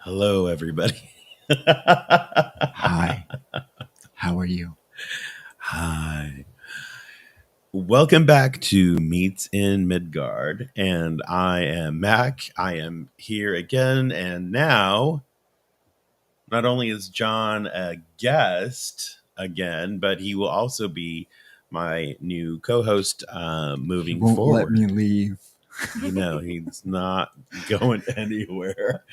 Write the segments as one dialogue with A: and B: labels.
A: Hello, everybody.
B: Hi. How are you?
A: Hi. Welcome back to Meets in Midgard. And I am Mac. I am here again. And now, not only is John a guest again, but he will also be my new co host moving
B: He won't
A: forward.
B: let me leave.
A: You know, he's not going anywhere.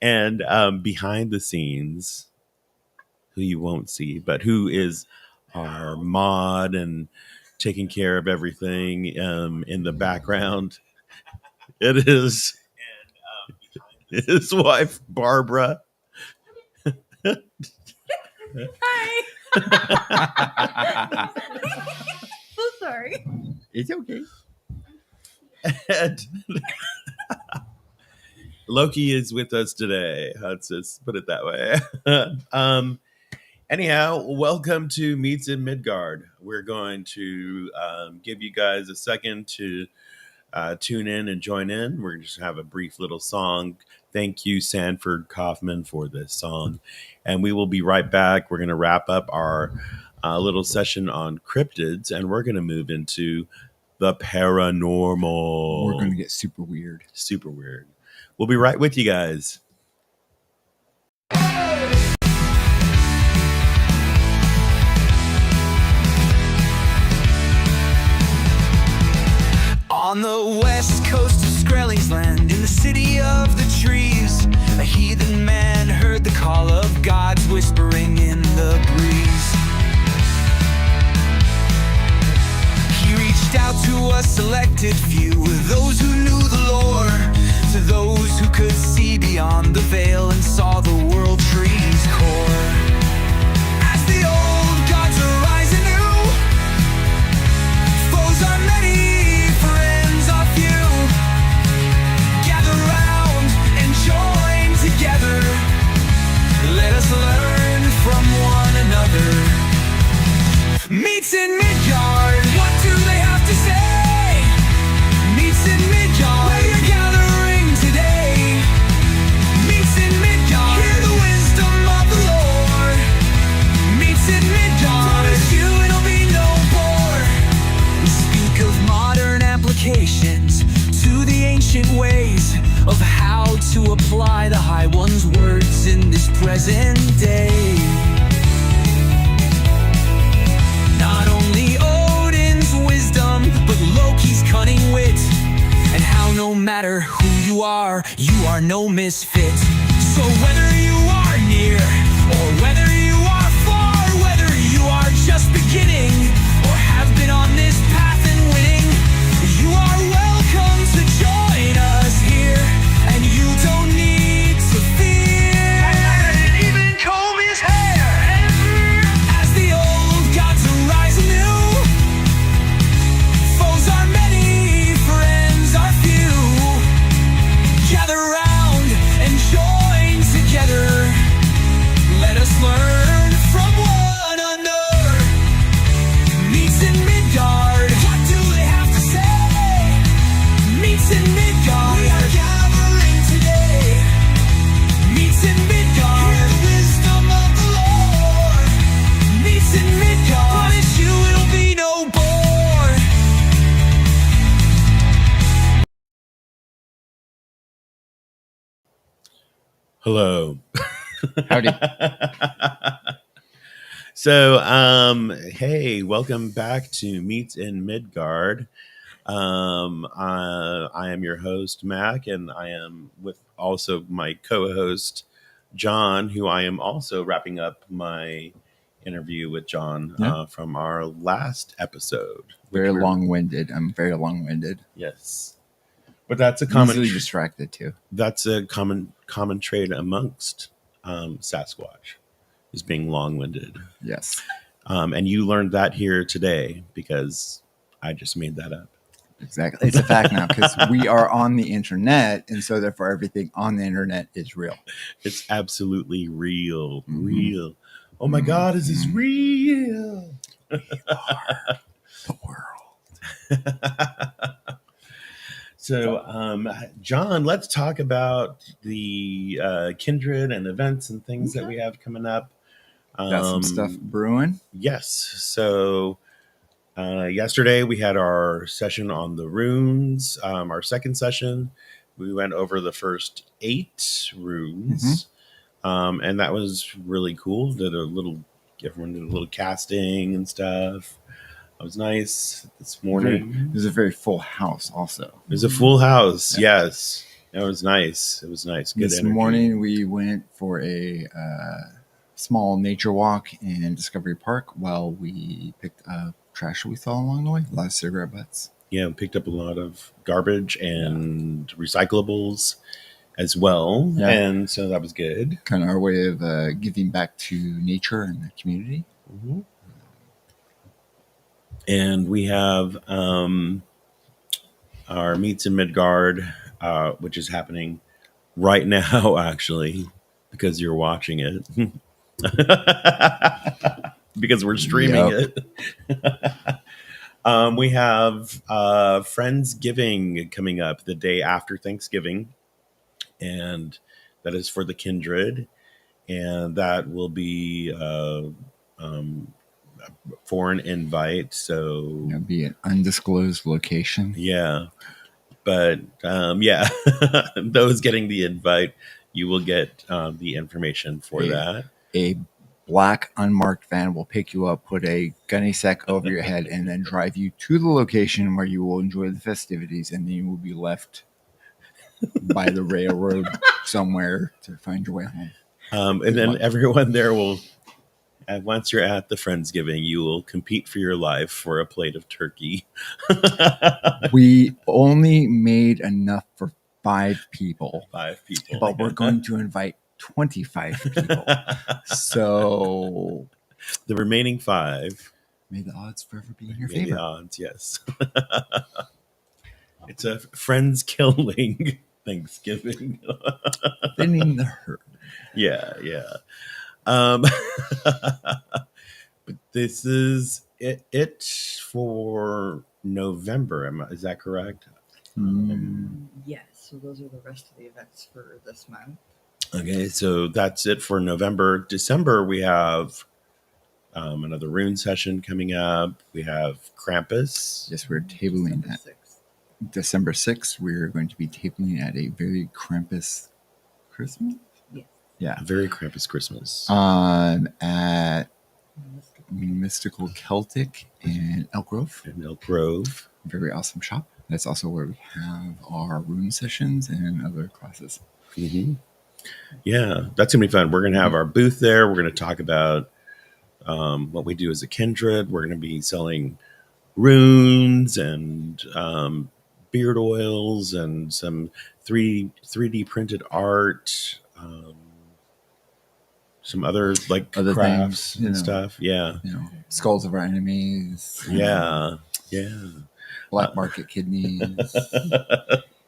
A: And behind the scenes, who you won't see, but who is our mod and taking care of everything in the background. It is his wife, Barbara.
C: Hi. So sorry.
B: It's okay.
A: And Loki is with us today. Let's just put it that way. Anyhow, welcome to Meets in Midgard. We're going to give you guys a second to tune in and join in. We're going to just have a brief little song. Thank you, Sanford Kaufman, for this song. And we will be right back. We're going to wrap up our little session on cryptids, and we're going to move into the paranormal.
B: We're going to get super weird.
A: Super weird. We'll be right with you guys.
D: On the west coast of Skrelling's land, in the city of the trees, a heathen man heard the call of gods whispering in the breeze. He reached out to a selected few, those who knew the lore, to those who could see beyond the veil and saw the world tree's core. As the old gods arise anew, foes are many, friends are few. Gather round and join together. Let us learn from one another. Meets in Midgard, what do they have to say? Meets in Midgard, where you're gathering today. Meets in Midgard, hear the wisdom of the Lord. Meets in Midgard, promise you it'll be no bore. We speak of modern applications to the ancient ways of how to apply the High One's words in this present day. Not only Odin's wisdom, but Loki's cunning wit, and how no matter who you are no misfit. So whether you are near, or whether you are far, whether you are just beginning, or have been on this path and winning, you are welcome to join us here, and you don't need to fear. Even comb his hair. As the old gods arise anew, foes are many, friends are few. Gather round and join together. Let us learn from one another. Meets in Midgard, what do they have to say? Meets in Midgard, we are gathering today. Meets in Midgard, hear the wisdom of the Lord. Meets in Midgard, promise you it'll be no bore.
A: Hello.
B: Howdy.
A: So, hey, welcome back to Meets in Midgard. I am your host, Mac, and I am with also my co-host, John, who I am also wrapping up my interview with John
B: Yeah.
A: from our last episode.
B: Very
A: which we're-
B: long-winded. I'm very long-winded.
A: Yes. But that's a common
B: Easily distracted too.
A: that's a common trait amongst Sasquatch, is being long-winded.
B: Yes.
A: And you learned that here today because I just made that up.
B: Exactly. It's a fact now because we are on the internet, and so therefore everything on the internet is real.
A: It's absolutely real.
B: Mhm.
A: Real. Oh my God, is this real?
B: We are the world.
A: So, John, let's talk about the kindred and events and things that we have coming up.
B: Got some stuff brewing.
A: Yes. So, yesterday we had our session on the runes. Our second session, we went over the first 8 runes, and that was really cool. Everyone did a little casting and stuff. It was nice this morning.
B: It was a very full house also.
A: It was a full house. Yeah. Yes. It was nice. It was nice. Good
B: This
A: energy.
B: morning we went for a small nature walk in Discovery Park while we picked up trash we saw along the way. A lot of cigarette butts.
A: Yeah, we picked up a lot of garbage and recyclables as well.
B: Yeah.
A: And so that was good.
B: Kind of our way of giving back to nature and the community.
A: Mm-hmm. And we have our Meets in Midgard, which is happening right now, actually, because you're watching it. Because we're streaming it. We have Friendsgiving coming up the day after Thanksgiving. And that is for the kindred. And that will be for an invite. So
B: It'll be an undisclosed location.
A: yeah. But yeah, those getting the invite, you will get the information for that.
B: A black unmarked van will pick you up, put a gunny sack over your head, and then drive you to the location where you will enjoy the festivities, and then you will be left by the railroad somewhere to find your way home.
A: And then everyone there will, and once you're at the Friendsgiving, you will compete for your life for a plate of turkey.
B: We only made enough for 5 people.
A: 5 people.
B: But we're going to invite 25 people. So
A: the remaining 5.
B: May the odds forever be in your
A: May
B: favor.
A: the odds, yes. It's a friends killing Thanksgiving.
B: Thinning the herd.
A: Yeah. But this is it for November. Is that correct?
E: Yes, so those are the rest of the events for this month.
A: Okay, so that's it for November. December, we have another rune session coming up. We have Krampus.
B: Yes, we're tabling
E: December
B: at
E: 6th.
B: December 6th. We're going to be tabling at a very Krampus Christmas.
E: Yes.
B: Yeah.
A: A very Krampus Christmas.
B: At Mystical Celtic in Elk Grove.
A: In Elk Grove.
B: Very awesome shop. That's also where we have our rune sessions and other classes.
A: Mm-hmm. Yeah, that's going to be fun. We're going to have our booth there. We're going to talk about what we do as a kindred. We're going to be selling runes and beard oils and some 3D printed art, some other crafts
B: things,
A: and stuff. Yeah.
B: Skulls of our enemies.
A: Yeah.
B: Black market kidneys.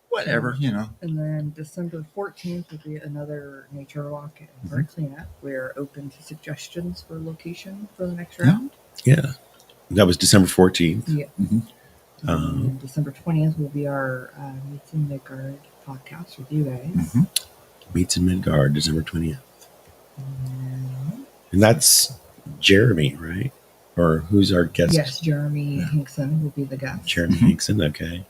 B: Whatever,
E: And then December 14th will be another nature walk and park cleanup. We're open to suggestions for location for the next round.
A: Yeah. That was December 14th.
E: Yeah.
B: Mhm.
E: And December 20th will be our Meets in Midgard podcast with you guys.
A: Meets in Midgard, December 20th.
E: And
A: And that's Jeremy, right? Or who's our guest?
E: yes, Jeremy Hinkson will be the guest.
A: Jeremy Hinkson, okay.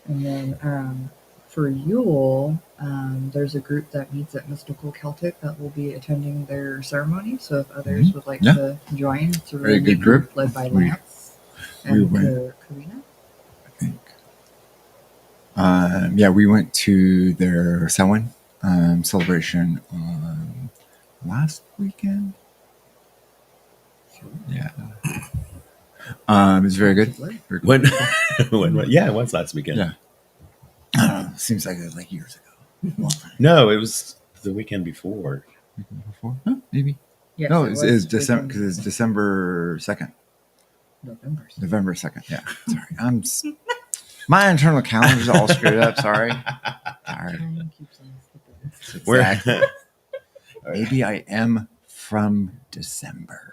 E: And then for Yule, there's a group that meets at Mystical Celtic that will be attending their ceremony. So if others would like to join, it's a
B: Very
E: really
B: good group.
E: led by
B: We-
E: Lance
B: we
E: and
B: went-
E: Karina.
B: I think. We went to their Samhain celebration last weekend. Yeah. It was very good. Very cool.
A: When yeah, it was last weekend.
B: Yeah. I don't know. Seems like it was like years ago.
A: No, it was the weekend before.
B: Weekend before? Huh, maybe.
E: Yes,
B: No,
E: it
B: it's
E: was
B: December
E: weekend-
B: because it's December 2nd.
E: November.
B: November 2nd. Yeah. Sorry. My internal calendar's all screwed up. Sorry.
E: Time keeps on slipping.
A: Where
B: Maybe I am from December.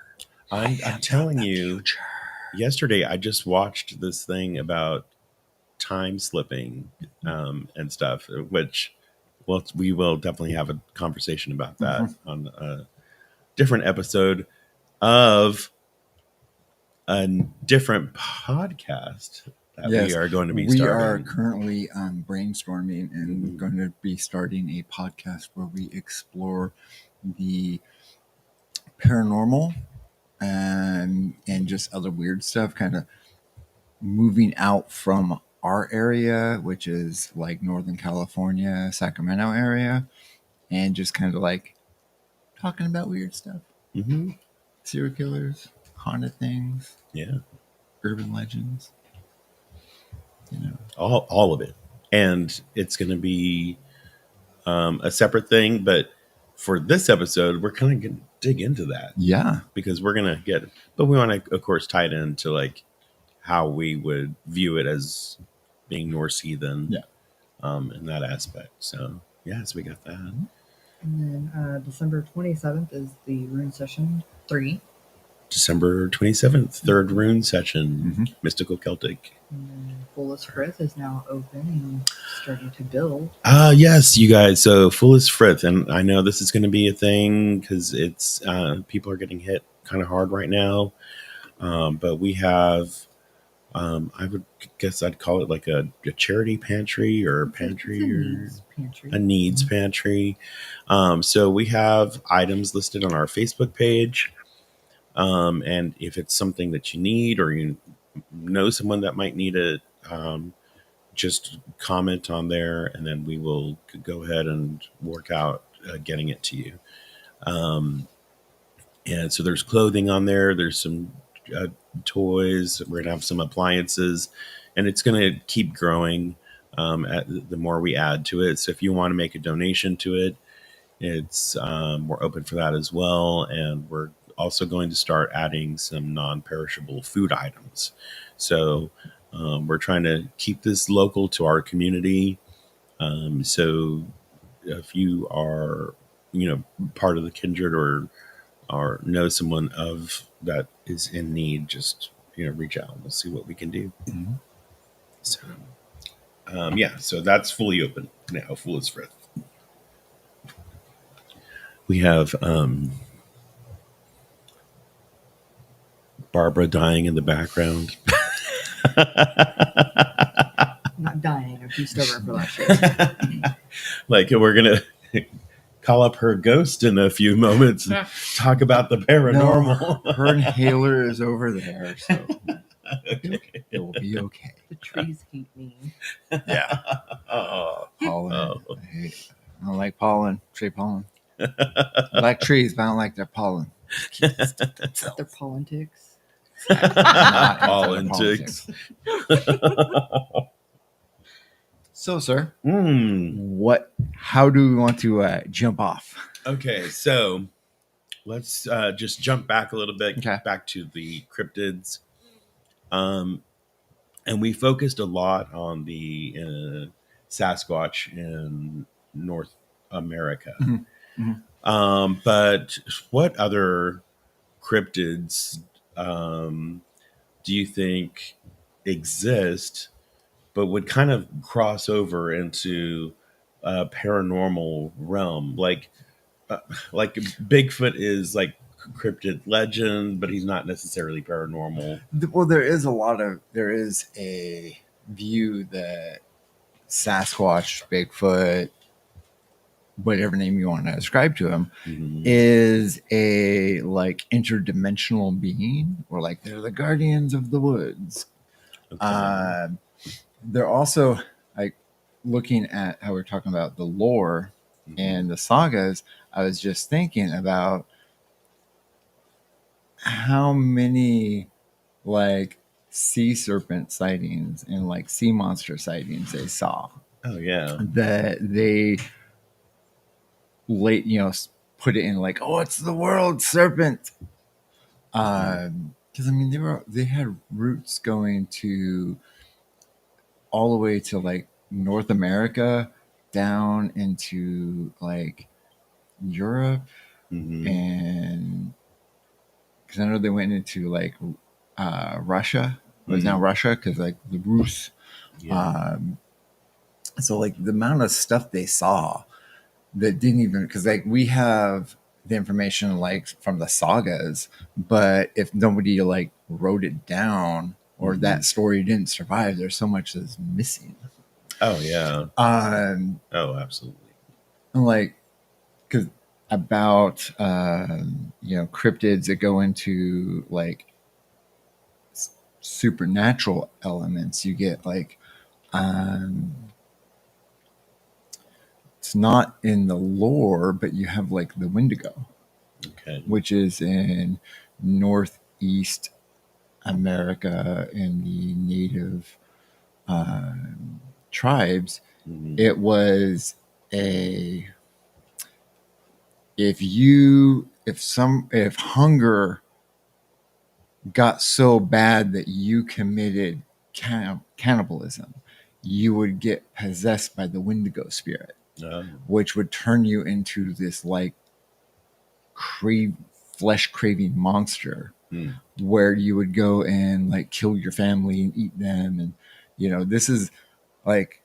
A: I'm telling you, yesterday I just watched this thing about time slipping and stuff, which we will definitely have a conversation about that on a different episode of a different podcast that we are going to be
B: we
A: starting.
B: are currently brainstorming and going to be starting a podcast where we explore the paranormal and just other weird stuff, kind of moving out from our area, which is like Northern California, Sacramento area, and just kind of like talking about weird stuff.
A: Mm-hmm.
B: Serial killers, haunted things, urban legends,
A: all of it. And it's going to be a separate thing, but for this episode, we're kind of going to dig into that.
B: Yeah.
A: Because we're going to but we want to, of course, tie it into like how we would view it as being Norse heathen in that aspect. So, so we got that.
E: And then December 27th is the Rune Session 3.
A: December 27th, third rune session, Mystical Celtic.
E: And Fullest Frith is now open and starting to build.
A: Yes, you guys. So Fullest Frith, and I know this is going to be a thing because it's people are getting hit kind of hard right now. But we have, I would guess I'd call it like a charity pantry or pantry or a needs pantry. So we have items listed on our Facebook page. And if it's something that you need or you know someone that might need it, just comment on there and then we will go ahead and work out getting it to you. And so there's clothing on there. There's some toys. We're going to have some appliances and it's going to keep growing the more we add to it. So if you want to make a donation to it, it's we're open for that as well. And we're also going to start adding some non-perishable food items. So we're trying to keep this local to our community. So if you are, part of the kindred or know someone of that is in need, just, reach out and we'll see what we can do. So, so that's fully open now, Fullest Frith. We have Barbara dying in the background.
E: Not dying, she's stubborn for that shit.
A: Like we're gonna call up her ghost in a few moments and talk about the paranormal.
B: No, her inhaler is over there, so
A: okay.
B: it will be okay.
E: The trees hate me.
B: Yeah. Pollen. I don't like pollen. Tree pollen. I like trees, but I don't like their pollen.
E: Their politics.
B: Not
A: Politics.
B: So, sir, how do we want to jump off?
A: Okay, so let's just jump back a little bit, back to the cryptids. And we focused a lot on the Sasquatch in North America. But what other cryptids do you think exist but would kind of cross over into a paranormal realm? Like Bigfoot is like cryptid legend, but he's not necessarily paranormal.
B: Well, there is a view that Sasquatch, Bigfoot, whatever name you want to ascribe to him, is a like interdimensional being, or like they're the guardians of the woods. Okay. They're also like looking at how we're talking about the lore and the sagas. I was just thinking about how many like sea serpent sightings and like sea monster sightings they saw.
A: Oh yeah,
B: that they put it in like, oh, it's the world serpent. Because I mean they had roots going to all the way to like North America down into like Europe, and because I know they went into like Russia. It was now Russia because like the Rus
A: Yeah.
B: So like the amount of stuff they saw that didn't even, because like we have the information like from the sagas, but if nobody like wrote it down or that story didn't survive, there's so much that's missing.
A: Oh yeah.
B: Oh,
A: absolutely.
B: like because about cryptids that go into like supernatural elements, you get like it's not in the lore, but you have like the Wendigo,
A: Okay.
B: which is in Northeast America in the native tribes. It was a if hunger got so bad that you committed cannibalism, you would get possessed by the Wendigo spirit, which would turn you into this like flesh craving monster, where you would go and like kill your family and eat them. And this is like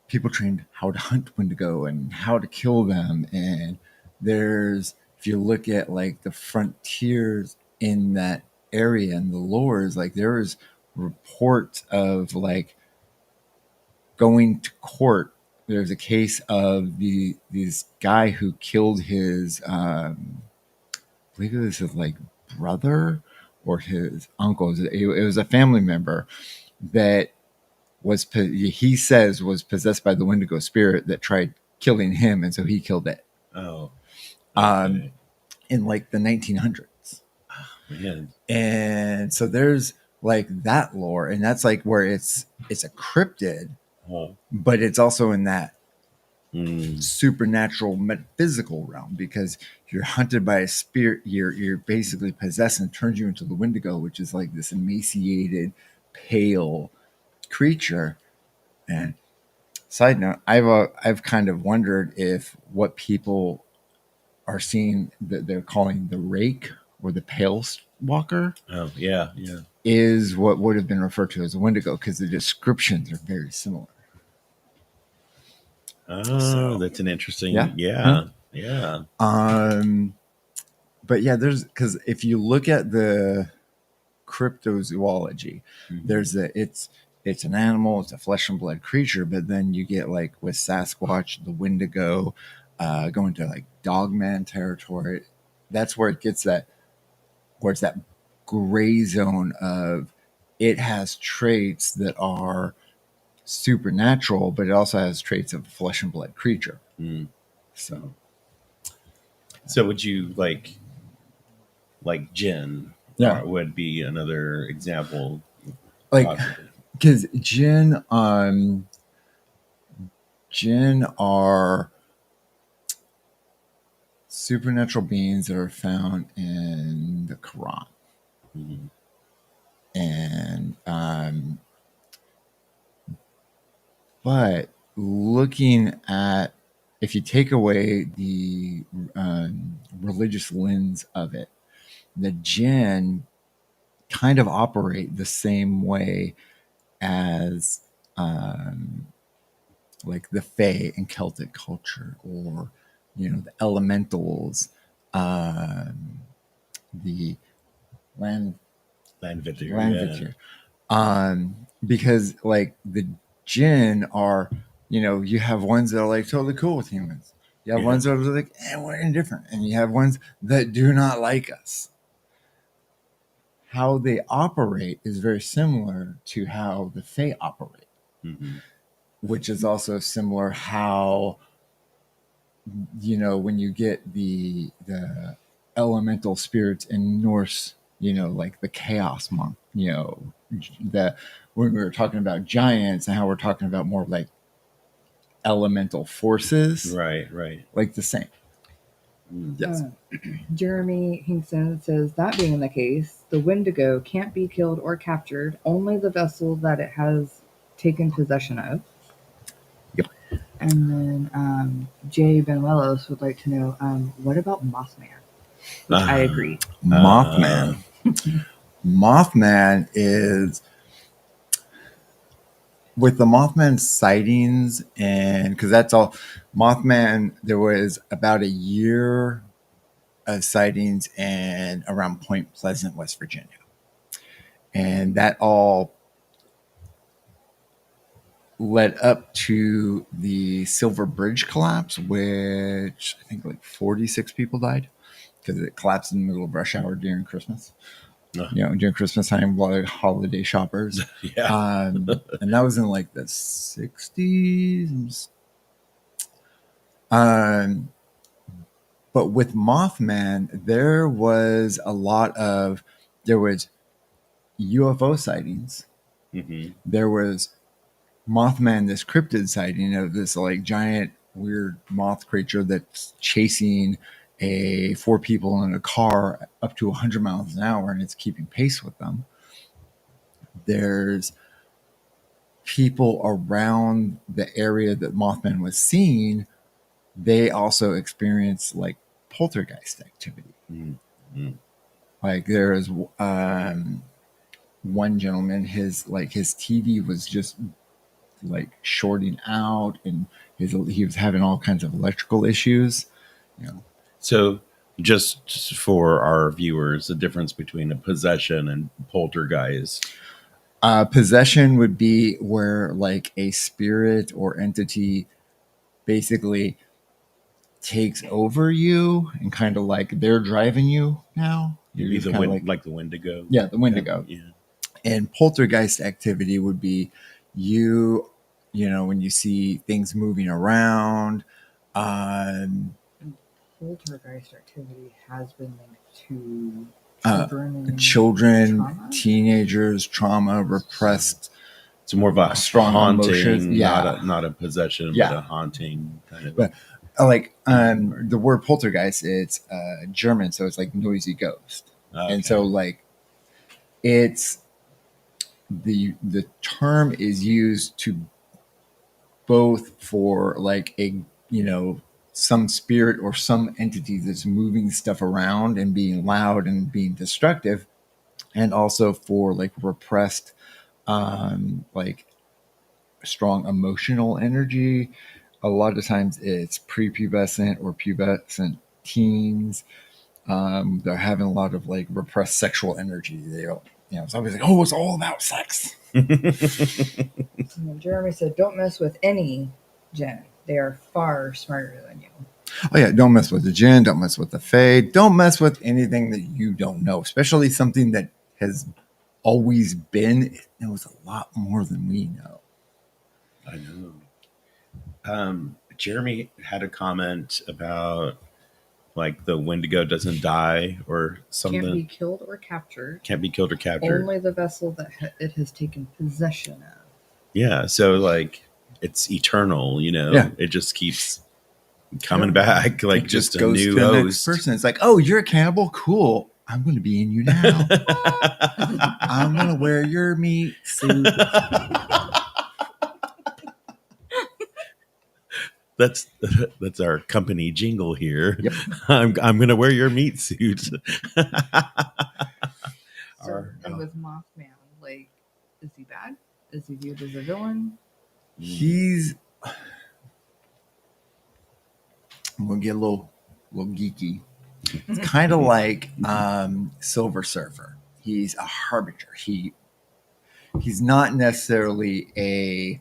B: people trained how to hunt Wendigo and how to kill them. And if you look at like the frontiers in that area and the lores, like there is reports of like going to court. There's a case of this guy who killed his I believe it was his like brother or his uncle. It was a family member that he says was possessed by the Wendigo spirit that tried killing him, and so he killed it.
A: Oh, okay.
B: In like the 1900s.
A: Man.
B: And so there's like that lore, and that's like where it's a cryptid, but it's also in that supernatural metaphysical realm, because you're hunted by a spirit. You're basically possessed and turns you into the Wendigo, which is like this emaciated, pale creature. And side note, I've kind of wondered if what people are seeing that they're calling the rake or the pale walker.
A: Oh yeah.
B: Is what would have been referred to as a Wendigo, because the descriptions are very similar.
A: Oh, that's an interesting.
B: Yeah. But yeah, because if you look at the cryptozoology, there's it's an animal, it's a flesh and blood creature, but then you get like with Sasquatch, the Wendigo, going to like Dogman territory. That's where it gets where it's that gray zone of it has traits that are supernatural, but it also has traits of a flesh and blood creature. So
A: would you like Jinn?
B: Yeah,
A: would be another example.
B: Like because Jinn are supernatural beings that are found in the Quran. And but looking at, if you take away the religious lens of it, the Jinn kind of operate the same way as like the Fae in Celtic culture, or the elementals, the Landvittir. Because like the Jinn are, you have ones that are like totally cool with humans. You have ones that are like, we're indifferent. And you have ones that do not like us. How they operate is very similar to how the Fae operate, which is also similar how, when you get the elemental spirits in Norse, like the chaos monk, that when we were talking about giants and how we're talking about more like elemental forces,
A: right,
B: like the same. Yes.
E: Jeremy Hinkson says, that being the case, the Wendigo can't be killed or captured, only the vessel that it has taken possession of.
B: Yep.
E: And then Jay Benuelos would like to know, what about Mothman? Which I agree.
B: Mothman. Mothman is with the Mothman sightings, and because that's all Mothman, there was about a year of sightings and around Point Pleasant, West Virginia, and that all led up to the Silver Bridge collapse, which I think like 46 people died because it collapsed in the middle of rush hour during Christmas. During Christmas time, a lot of holiday shoppers.
A: Yeah.
B: And that was in like the 60s. But with Mothman, there was UFO sightings.
A: Mm-hmm.
B: There was Mothman, this cryptid sighting of this like giant weird moth creature that's chasing 4 people in a car up to 100 miles an hour, and it's keeping pace with them. There's people around the area that Mothman was seeing. They also experience like poltergeist activity.
A: Mm-hmm.
B: Like there is one gentleman, his TV was just like shorting out, and he was having all kinds of electrical issues.
A: So just for our viewers, the difference between a possession and poltergeist.
B: Possession would be where like a spirit or entity basically takes over you and kind of like they're driving you now.
A: You'd be like the Wendigo.
B: Yeah, the Wendigo.
A: Yeah.
B: And poltergeist activity would be you know, when you see things moving around.
E: Poltergeist activity has been linked to
B: children,
E: trauma?
B: teenagers, trauma, repressed.
A: It's more of a
B: strong
A: haunting,
B: emotions. Yeah.
A: not a possession,
B: Yeah.
A: but a haunting kind of.
B: But like the word poltergeist, it's German, so it's like noisy ghost.
A: Okay.
B: And so like it's the term is used to both for like a, you know, some spirit or some entity that's moving stuff around and being loud and being destructive, and also for like repressed like strong emotional energy. A lot of times it's prepubescent or pubescent teens. They're having a lot of like repressed sexual energy. It's always like, oh, it's all about sex.
E: Jeremy said, don't mess with any Gen. They are far smarter than you.
B: Oh yeah, don't mess with the Jinn, don't mess with the Fae, don't mess with anything that you don't know, especially something that has always been. It knows a lot more than we know.
A: I know. Jeremy had a comment about like the Wendigo doesn't die or something.
E: Can't be killed or captured.
A: Can't be killed or captured.
E: Only the vessel that it has taken possession of.
A: Yeah, so like it's eternal, you know.
B: Yeah.
A: It just keeps coming back, like
B: It
A: just a
B: goes
A: new
B: to the next
A: host.
B: person. It's like, oh, you're a cannibal, cool. I'm going to be in you now. I'm going to wear your meat suit.
A: That's our company jingle here.
B: Yep.
A: I'm going to wear your meat suit.
E: And with Mothman, like, is he bad? Is he viewed as a villain?
B: He's. I'm going to get a little geeky. It's kind of like Silver Surfer. He's a harbinger. He's not necessarily a.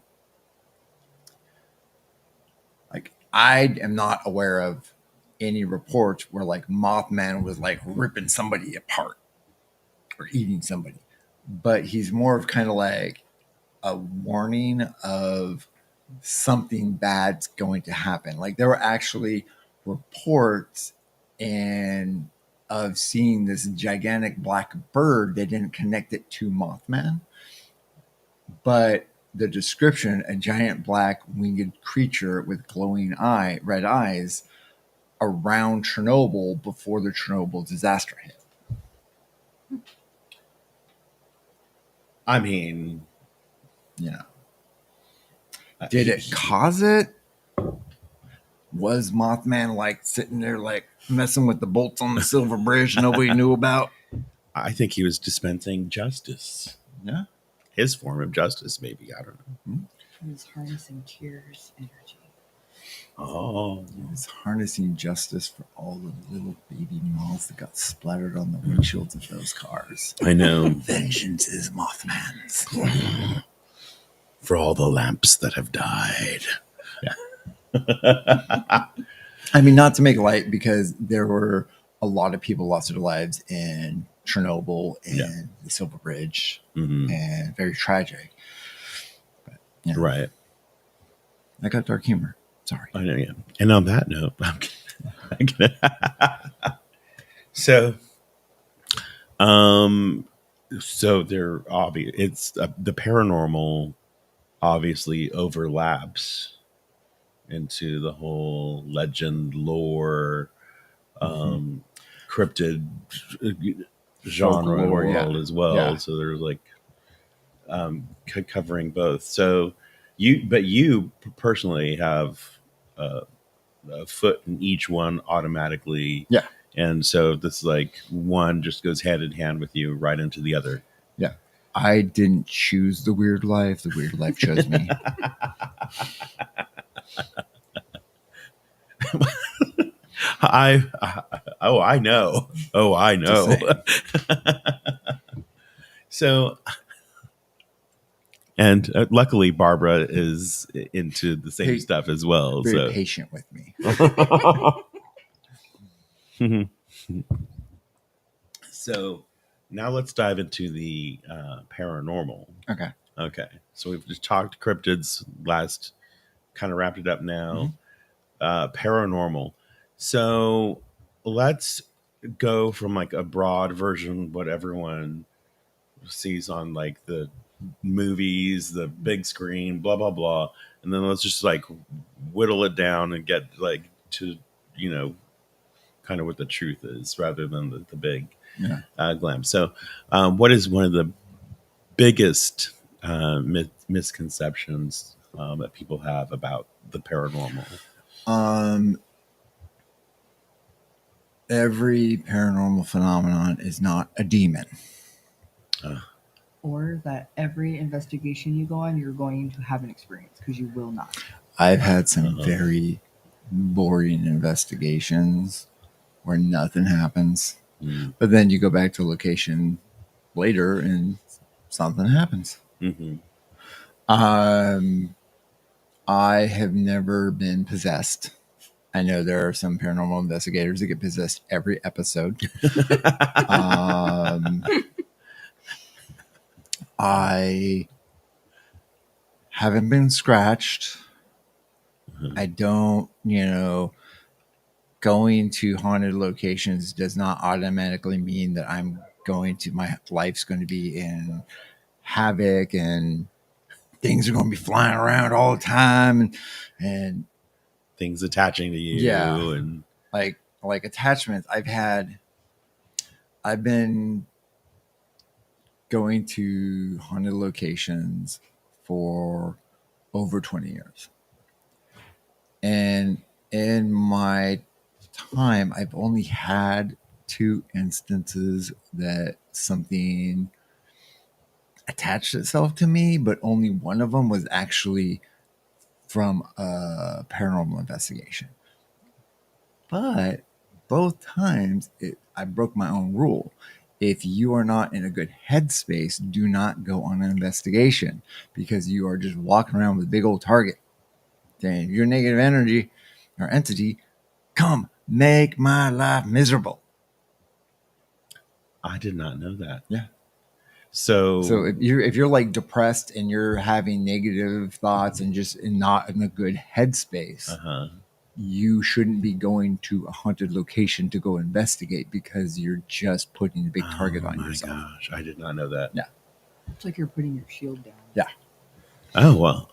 B: Like, I am not aware of any reports where like Mothman was like ripping somebody apart or eating somebody, but he's more of kind of like a warning of something bad's going to happen. Like there were actually reports of seeing this gigantic black bird. They didn't connect it to Mothman, but the description, a giant black winged creature with glowing red eyes around Chernobyl before the Chernobyl disaster hit.
A: I mean,
B: Yeah. Did it cause it? Was Mothman like sitting there like messing with the bolts on the Silver Bridge nobody knew about?
A: I think he was dispensing justice.
B: Yeah.
A: his form of justice, maybe. I don't know.
E: He's harnessing Tyr's energy.
A: Oh,
B: It's harnessing justice for all the little baby moths that got splattered on the windshields of those cars.
A: I know.
B: Vengeance is Mothman's.
A: For all the lamps that have died.
B: I mean, not to make light, because there were a lot of people lost their lives in Chernobyl and the Silver Bridge, and very tragic. But, you know,
A: Right.
B: I got dark humor. Sorry.
A: I know, yeah. And on that note, so they're obvious. It's the paranormal obviously overlaps into the whole legend, lore, cryptid genre
B: Folklore,
A: world as well.
B: Yeah.
A: So there's like covering both. So you personally have a foot in each one automatically.
B: Yeah.
A: And so this like one just goes hand in hand with you right into the other.
B: Yeah. I didn't choose the weird life. The weird life chose me.
A: I know. Oh, I know. So, and luckily Barbara is into the same stuff as well.
B: Very
A: So
B: patient with me.
A: So now let's dive into the paranormal.
B: Okay.
A: Okay. So we've just talked cryptids last, kind of wrapped it up now. Paranormal. So let's go from like a broad version, what everyone sees on like the movies, the big screen, blah, blah, blah. And then let's just like whittle it down and get like to, you know, kind of what the truth is rather than the big glam. So what is one of the biggest misconceptions that people have about the paranormal?
B: Every paranormal phenomenon is not a demon.
E: Or that every investigation you go on, you're going to have an experience, because you will not.
B: I've had some very boring investigations where nothing happens. But then you go back to location later and something happens. I have never been possessed. I know there are some paranormal investigators that get possessed every episode. I haven't been scratched. I don't, going to haunted locations does not automatically mean that my life's going to be in havoc and things are going to be flying around all the time and
A: things attaching to you. And
B: like attachments. I've been going to haunted locations for over 20 years. And in my time, I've only had 2 instances that something attached itself to me, but only one of them was actually from a paranormal investigation. But both times, I broke my own rule. If you are not in a good headspace, do not go on an investigation, because you are just walking around with a big old target saying, "Your negative energy or entity, come make my life miserable."
A: I did not know that.
B: Yeah.
A: So
B: if you're like depressed and you're having negative thoughts and just not in a good headspace, you shouldn't be going to a haunted location to go investigate, because you're just putting a big target on yourself.
A: Oh my gosh, I did not know that.
B: Yeah.
E: It's like you're putting your shield down.
B: Yeah.
A: Oh, well,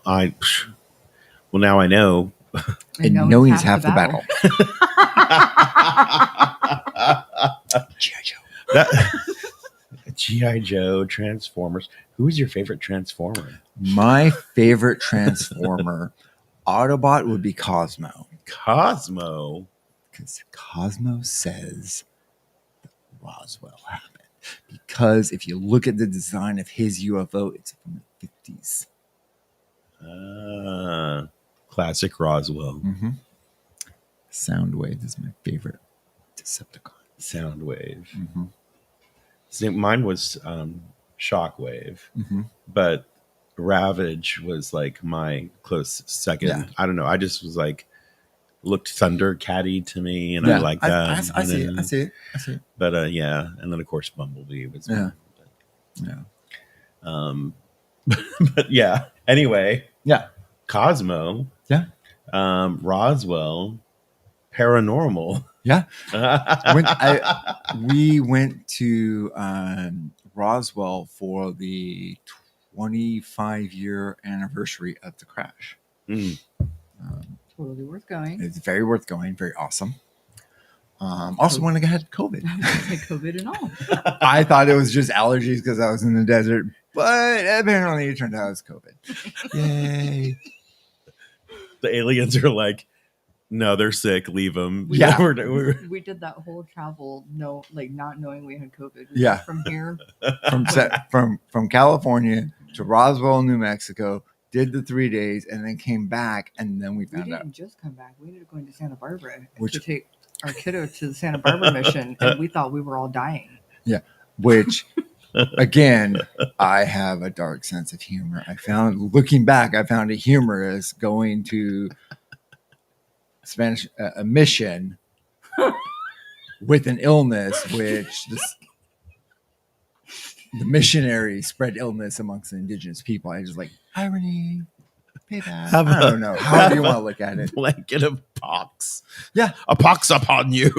A: now I know.
B: And knowing is half the battle. G.I. Joe.
A: G.I. Joe, Transformers. Who is your favorite Transformer?
B: My favorite Transformer, Autobot, would be Cosmo.
A: Cosmo?
B: Because Cosmo says that Roswell happened. because if you look at the design of his UFO, it's from the 50s.
A: Classic Roswell.
B: Mm-hmm. Soundwave is my favorite Decepticon.
A: Soundwave.
B: Mm-hmm.
A: See, mine was Shockwave,
B: Mm-hmm.
A: but Ravage was like my close second.
B: Yeah.
A: I don't know. I just was like, looked Thundercatty to me, and
B: Yeah,
A: I like that.
B: I see it. I see it.
A: But yeah, and then of course Bumblebee was.
B: Yeah.
A: Fun.
B: Yeah.
A: But yeah. Anyway,
B: Yeah.
A: Cosmo.
B: Yeah.
A: Roswell. Paranormal.
B: Yeah. We went to Roswell for the 25-year anniversary of the crash.
A: Mm.
E: Totally worth going.
B: It's very worth going. Very awesome. Also, when I had COVID,
E: COVID and all.
B: I thought it was just allergies because I was in the desert, but apparently it turned out it was COVID. Yay!
A: The aliens are like, no, they're sick. Leave them.
B: Yeah.
E: We did that whole travel, not knowing we had COVID.
B: Yeah.
E: From here,
B: from California to Roswell, New Mexico. Did the 3 days and then came back, and then we
E: we
B: found out.
E: didn't just come back. We ended up going to Santa Barbara
B: Which-
E: to take our kiddo to the Santa Barbara mission, and we thought we were all dying.
B: Which, again, I have a dark sense of humor. Looking back, I found it humorous going to Spanish a mission with an illness, which the missionaries spread illness amongst the indigenous people. I just like irony, payback. I don't know. However you want to look at it.
A: Blanket of pox.
B: Yeah.
A: A pox upon you.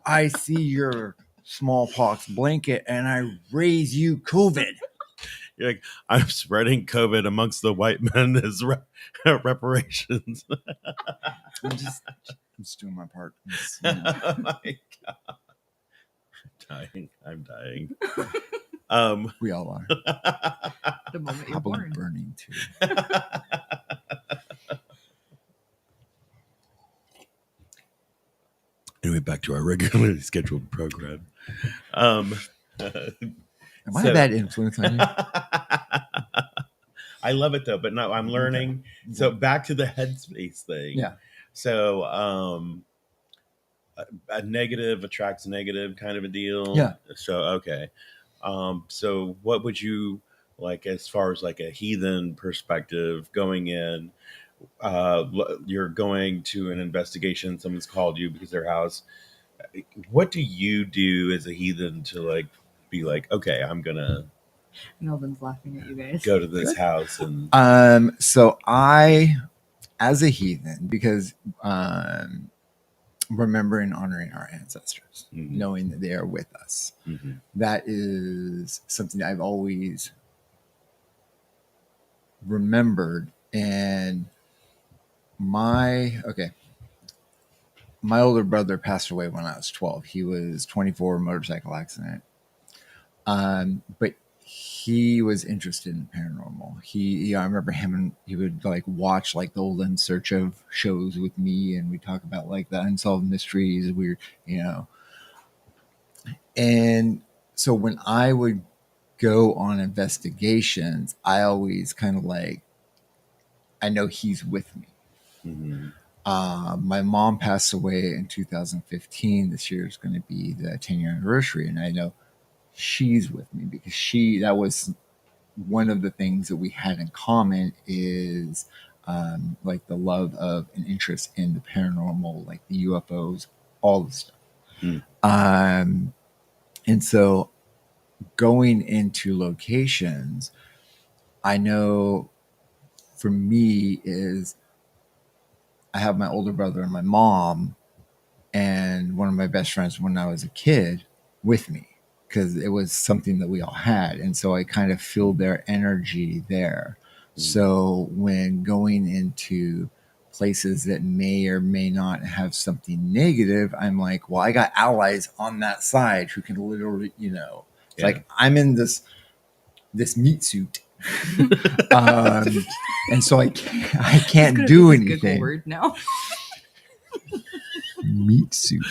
B: I see your smallpox blanket and I raise you COVID.
A: You're like, I'm spreading COVID amongst the white men as reparations.
B: I'm just doing my part.
A: Oh my God. I'm dying.
B: We all are.
E: The moment you're
B: Probably
E: born.
B: burning too.
A: Anyway, back to our regularly scheduled program.
B: Am I a bad influence on you?
A: I love it though, but no, I'm learning. So back to the headspace thing.
B: Yeah.
A: So a negative attracts negative kind of a deal.
B: Yeah.
A: So okay. So what would you like as far as like a heathen perspective going in? You're going to an investigation. Someone's called you because their house. What do you do as a heathen to like be like, okay, I'm gonna
E: Melvin's laughing at you guys.
A: go to this house and
B: So I, as a heathen, because remembering honoring our ancestors, knowing that they are with us, that is something that I've always remembered. And my older brother passed away when I was 12. He was 24, motorcycle accident. But he was interested in paranormal. I remember him, and he would like watch like the old In Search of shows with me, and we talk about like the unsolved mysteries, weird, And so when I would go on investigations, I always kind of like, I know he's with me. My mom passed away in 2015. This year is going to be the 10-year anniversary, and I know she's with me because that was one of the things that we had in common is like the love of an interest in the paranormal, like the UFOs, all the stuff. And so going into locations, I know for me is I have my older brother and my mom and one of my best friends when I was a kid with me, because it was something that we all had. And so I kind of feel their energy there. So when going into places that may or may not have something negative, I'm like, well, I got allies on that side who can literally, it's like I'm in this meat suit. And so I can't do anything.
E: Word now.
B: Meat suit.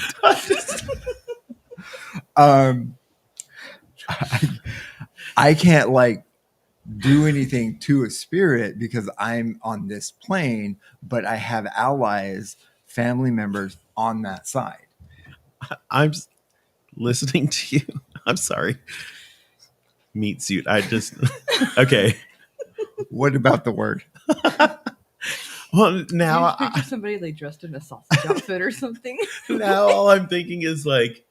B: I can't like do anything to a spirit because I'm on this plane, but I have allies, family members on that side.
A: I'm listening to you. I'm sorry. Meat suit. I just okay.
B: What about the word?
A: Well,
E: Do
A: now
E: you picture somebody like dressed in a sausage outfit or something?
A: now all I'm thinking is like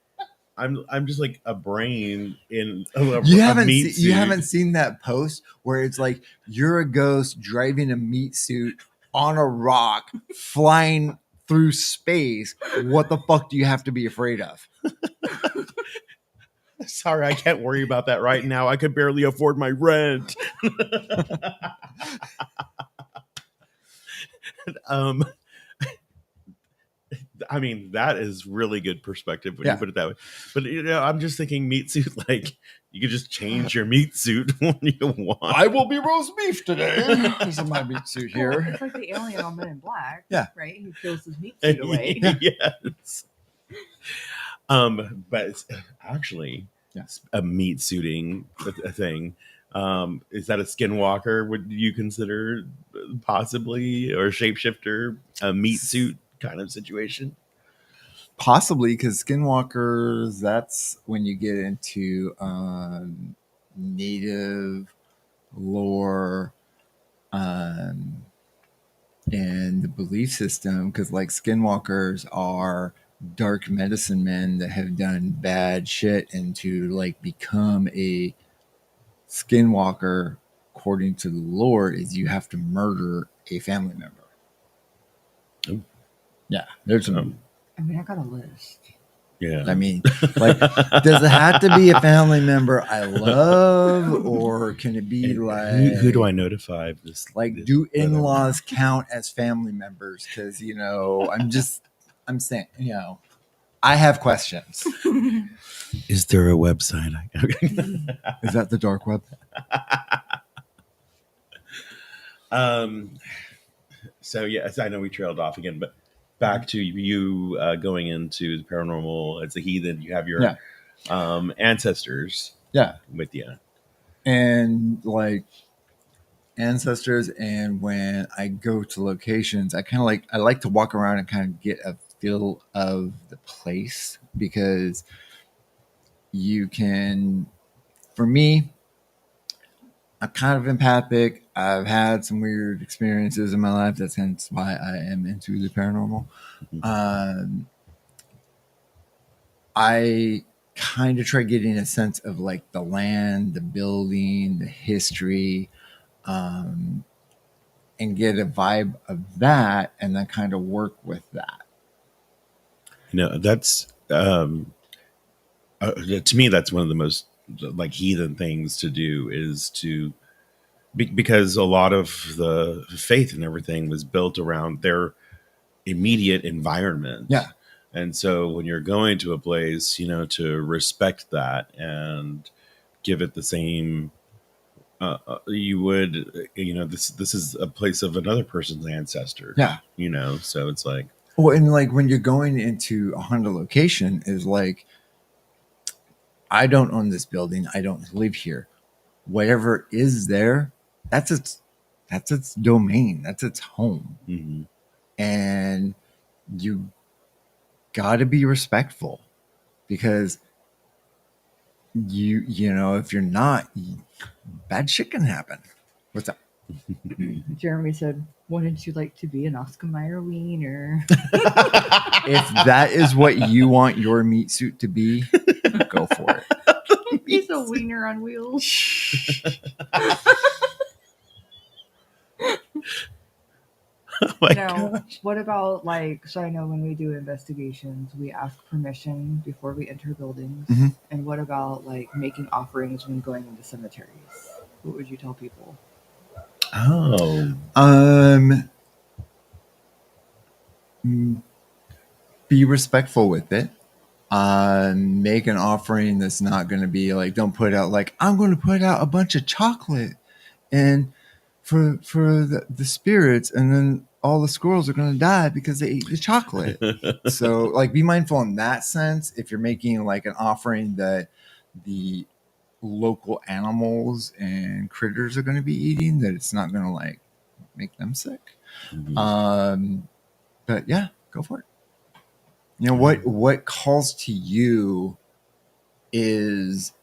A: I'm just like a brain in a
B: You
A: meat suit.
B: haven't seen that post where it's like you're a ghost driving a meat suit on a rock flying through space. What the fuck do you have to be afraid of?
A: Sorry, I can't worry about that right now. I could barely afford my rent. um I mean, that is really good perspective when you put it that way. But I'm just thinking meat suit, like you could just change your meat suit when you want.
B: I will be roast beef today. This is my meat suit
E: Well,
B: here.
E: it's like the alien on Men in Black.
B: Yeah.
E: Right? He peels his meat suit away.
A: Yes. But it's actually a meat suiting a thing. Is that a skinwalker? Would you consider possibly, or shapeshifter, a meat suit kind of situation?
B: Possibly, because skinwalkers, that's when you get into native lore and the belief system, because like skinwalkers are dark medicine men that have done bad shit, and to like become a skinwalker according to the lore is you have to murder a family member.
A: Ooh.
B: Yeah, there's some.
E: I mean, I got a list.
A: Yeah.
B: I mean, like, does it have to be a family member I love, or can it be
A: And
B: like
A: who do I notify of this?
B: like
A: this-
B: do in-laws count as family members? Because I'm saying, I have questions.
A: Is there a website?
B: Is that the dark web?
A: So yes, I know we trailed off again, but back to you going into the paranormal as a heathen. You have your ancestors, with you,
B: and like ancestors. And when I go to locations, I like to walk around and kind of get a feel of the place, because you can, for me, I'm kind of empathic. I've had some weird experiences in my life. That's hence why I am into the paranormal. I kind of try getting a sense of like the land, the building, the history, and get a vibe of that, and then kind of work with that.
A: That's to me, that's one of the most like heathen things to do, is to because a lot of the faith and everything was built around their immediate environment.
B: Yeah.
A: And so when you're going to a place, to respect that and give it the same, you would, this is a place of another person's ancestor.
B: Yeah.
A: So it's like,
B: well, and like when you're going into a haunted location, is like, I don't own this building. I don't live here. Whatever is there, that's its domain. That's its home.
A: mm-hmm.
B: And you got to be respectful, because if you're not, bad shit can happen. What's up?
E: Jeremy said, "Wouldn't you like to be an Oscar Mayer wiener?"
B: If that is what you want your meat suit to be, go for it.
E: He's a wiener on wheels.
A: Oh my
E: Now,
A: gosh.
E: what about so I know when we do investigations, we ask permission before we enter buildings.
B: Mm-hmm.
E: And what about making offerings when going into cemeteries? What would you tell people?
A: Oh,
B: be respectful with it. Make an offering that's not going to be don't put out I'm going to put out a bunch of chocolate and for the spirits, and then all the squirrels are going to die because they ate the chocolate. So be mindful in that sense. If you're making an offering that the local animals and critters are going to be eating, that it's not going to like make them sick. But yeah, go for it. You know, what calls to you is,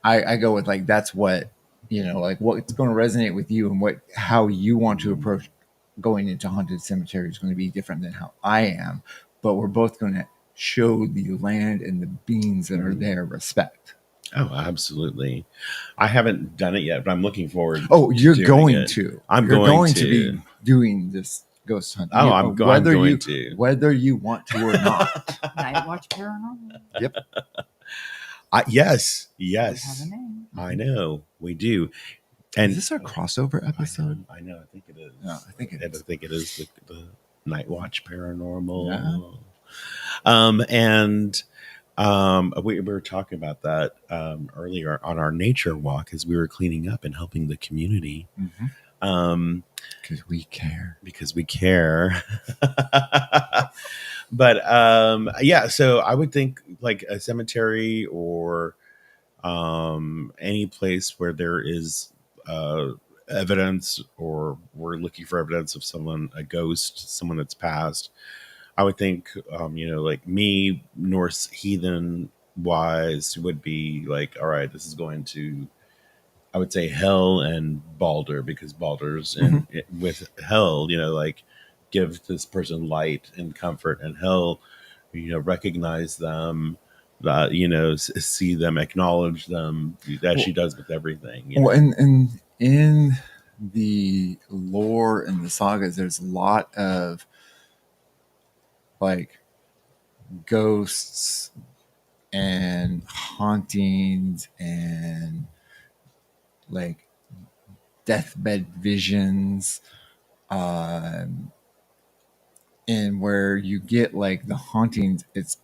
B: I go with like, that's what, you know, like what's going to resonate with you, and how you want to approach going into haunted cemetery is going to be different than how I am, but we're both going to show the land and the beings that are there respect.
A: Oh, absolutely. I haven't done it yet, but I'm looking forward.
B: Oh, you're
A: doing
B: going
A: it.
B: to.
A: I'm
B: you're
A: going
B: to be doing this ghost hunt.
A: Oh, I'm going to.
B: Whether you want to or not.
E: Night Watch Paranormal.
B: Yep.
A: Yes.
E: We have a name.
A: I know. We do. And
B: is this our crossover episode?
A: I know. I think it is.
B: No, I think it is.
A: I think it is the Night Watch Paranormal.
B: Yeah.
A: We were talking about that earlier on our nature walk as we were cleaning up and helping the community.
B: Because we care.
A: But yeah, so I would think like a cemetery or any place where there is evidence, or we're looking for evidence of someone, a ghost, someone that's passed. I would think, like me, Norse heathen wise, would be like, all right, this is going to, I would say, Hell and Balder, because Balder's with Hell, like give this person light and comfort, and Hell, recognize them, see them, acknowledge them, as she does with everything.
B: Well, and in the lore and the sagas, there's a lot of like ghosts and hauntings and like deathbed visions, and where you get like the hauntings, it's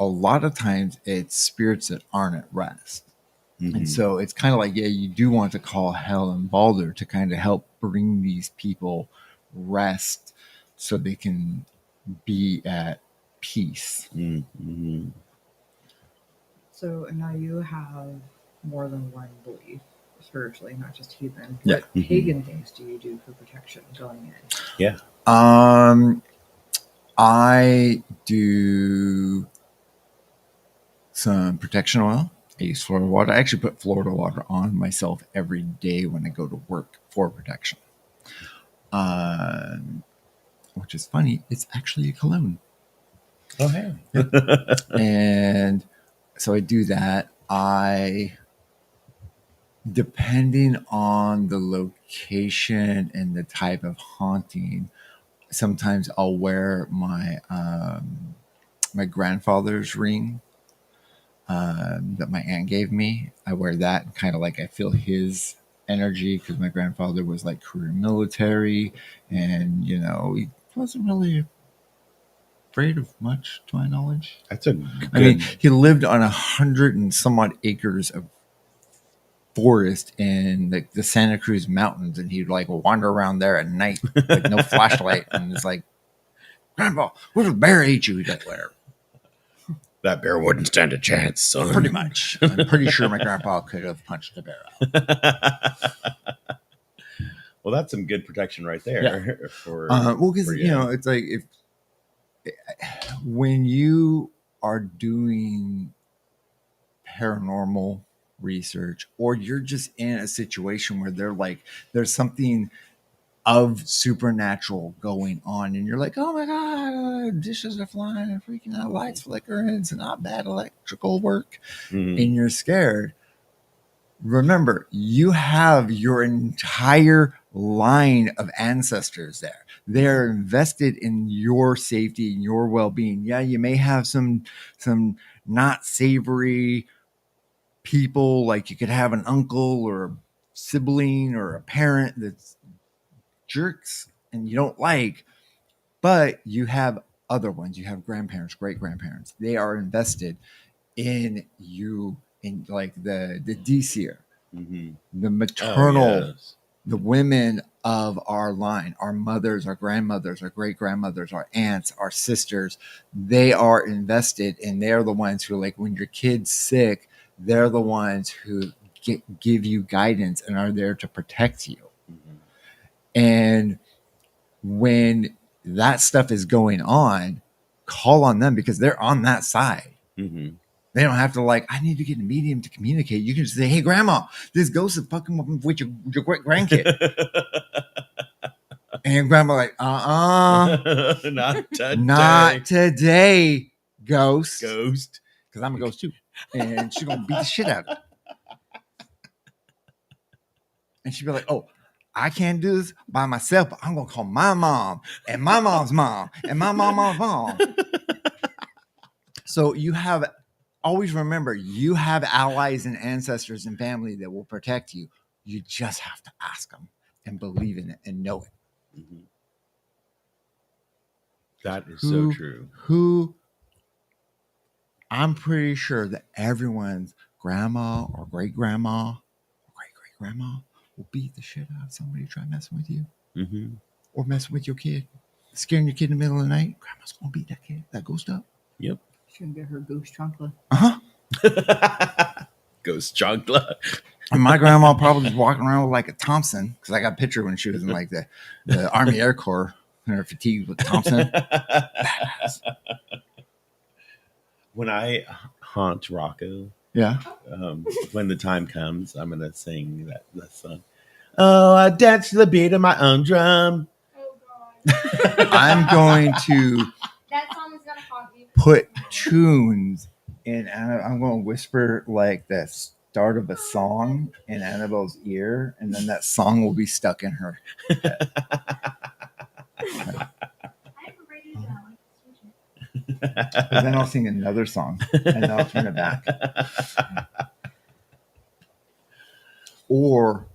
B: a lot of times it's spirits that aren't at rest. And so it's kind of like, yeah, you do want to call Hell and Balder to kind of help bring these people rest so they can be at peace.
E: So now you have more than one belief spiritually, not just heathen.
B: Yeah.
E: What pagan things do you do for protection going in?
A: Yeah.
B: I do some protection oil. I use Florida water. I actually put Florida water on myself every day when I go to work for protection. Which is funny. It's actually a cologne.
A: Oh, hey.
B: And so I do that. Depending on the location and the type of haunting, sometimes I'll wear my my grandfather's ring that my aunt gave me. I wear that and kind of like I feel his energy, because my grandfather was like career military, and he wasn't really afraid of much, to my knowledge.
A: That's a good...
B: I mean, he lived on 100 and some odd acres of forest in like the Santa Cruz Mountains, and he'd like wander around there at night with no flashlight, and it's like, Grandpa, what if a bear ate you? He'd like, whatever.
A: That bear wouldn't stand a chance, son.
B: Pretty much. I'm pretty sure my grandpa could have punched a bear out.
A: Well, that's some good protection right there.
B: Yeah. Because it's like when you are doing paranormal research, or you're just in a situation where there's something of supernatural going on, and you're like, oh my god, dishes are flying and freaking out, lights flickering, it's not bad electrical work, and you're scared. Remember, you have your entire line of ancestors there. They're invested in your safety and your well-being. Yeah, you may have some not savory people, like you could have an uncle or a sibling or a parent that's jerks and you don't like, but you have other ones. You have grandparents, great grandparents. They are invested in you, in like the DCer, the maternal, the women of our line, our mothers, our grandmothers, our great grandmothers, our aunts, our sisters. They are invested, and they're the ones who, like, when your kid's sick, they're the ones who give you guidance and are there to protect you.
A: Mhm.
B: And when that stuff is going on, call on them because they're on that side.
A: Mhm.
B: They don't have to I need to get a medium to communicate. You can just say, hey, grandma, this ghost is fucking with your great grandkid. And grandma
A: Not today.
B: not today, ghost.
A: Ghost.
B: Because I'm a ghost too. And she's going to beat the shit out of it. And she'd be like, oh, I can't do this by myself, but I'm going to call my mom and my mom's mom and my mom's mom. So always remember, you have allies and ancestors and family that will protect you. You just have to ask them and believe in it and know it.
A: Mhm. That is so true.
B: Who I'm pretty sure that everyone's grandma or great grandma or great great grandma will beat the shit out of somebody trying messing with you
A: Mhm.
B: or messing with your kid, scaring your kid in the middle of the night. Grandma's gonna beat that kid, that ghost up.
A: Yep.
E: She's gonna get her ghost chocolate.
A: Ghost chocolate.
B: And my grandma probably was walking around with a Thompson because I got a picture when she was in the Army Air Corps in her fatigue with Thompson. Badass.
A: When I haunt Rocco,
B: Yeah.
A: when the time comes, I'm gonna sing that song. Oh, I dance to the beat of my own drum.
C: Oh God.
B: I'm going to
C: That song is gonna haunt you.
B: put tunes in. I'm going to whisper the start of a song in Annabelle's ear, and then that song will be stuck in her.
C: I haven't written it down.
B: And then I'll sing another song, and then I'll turn it back. Or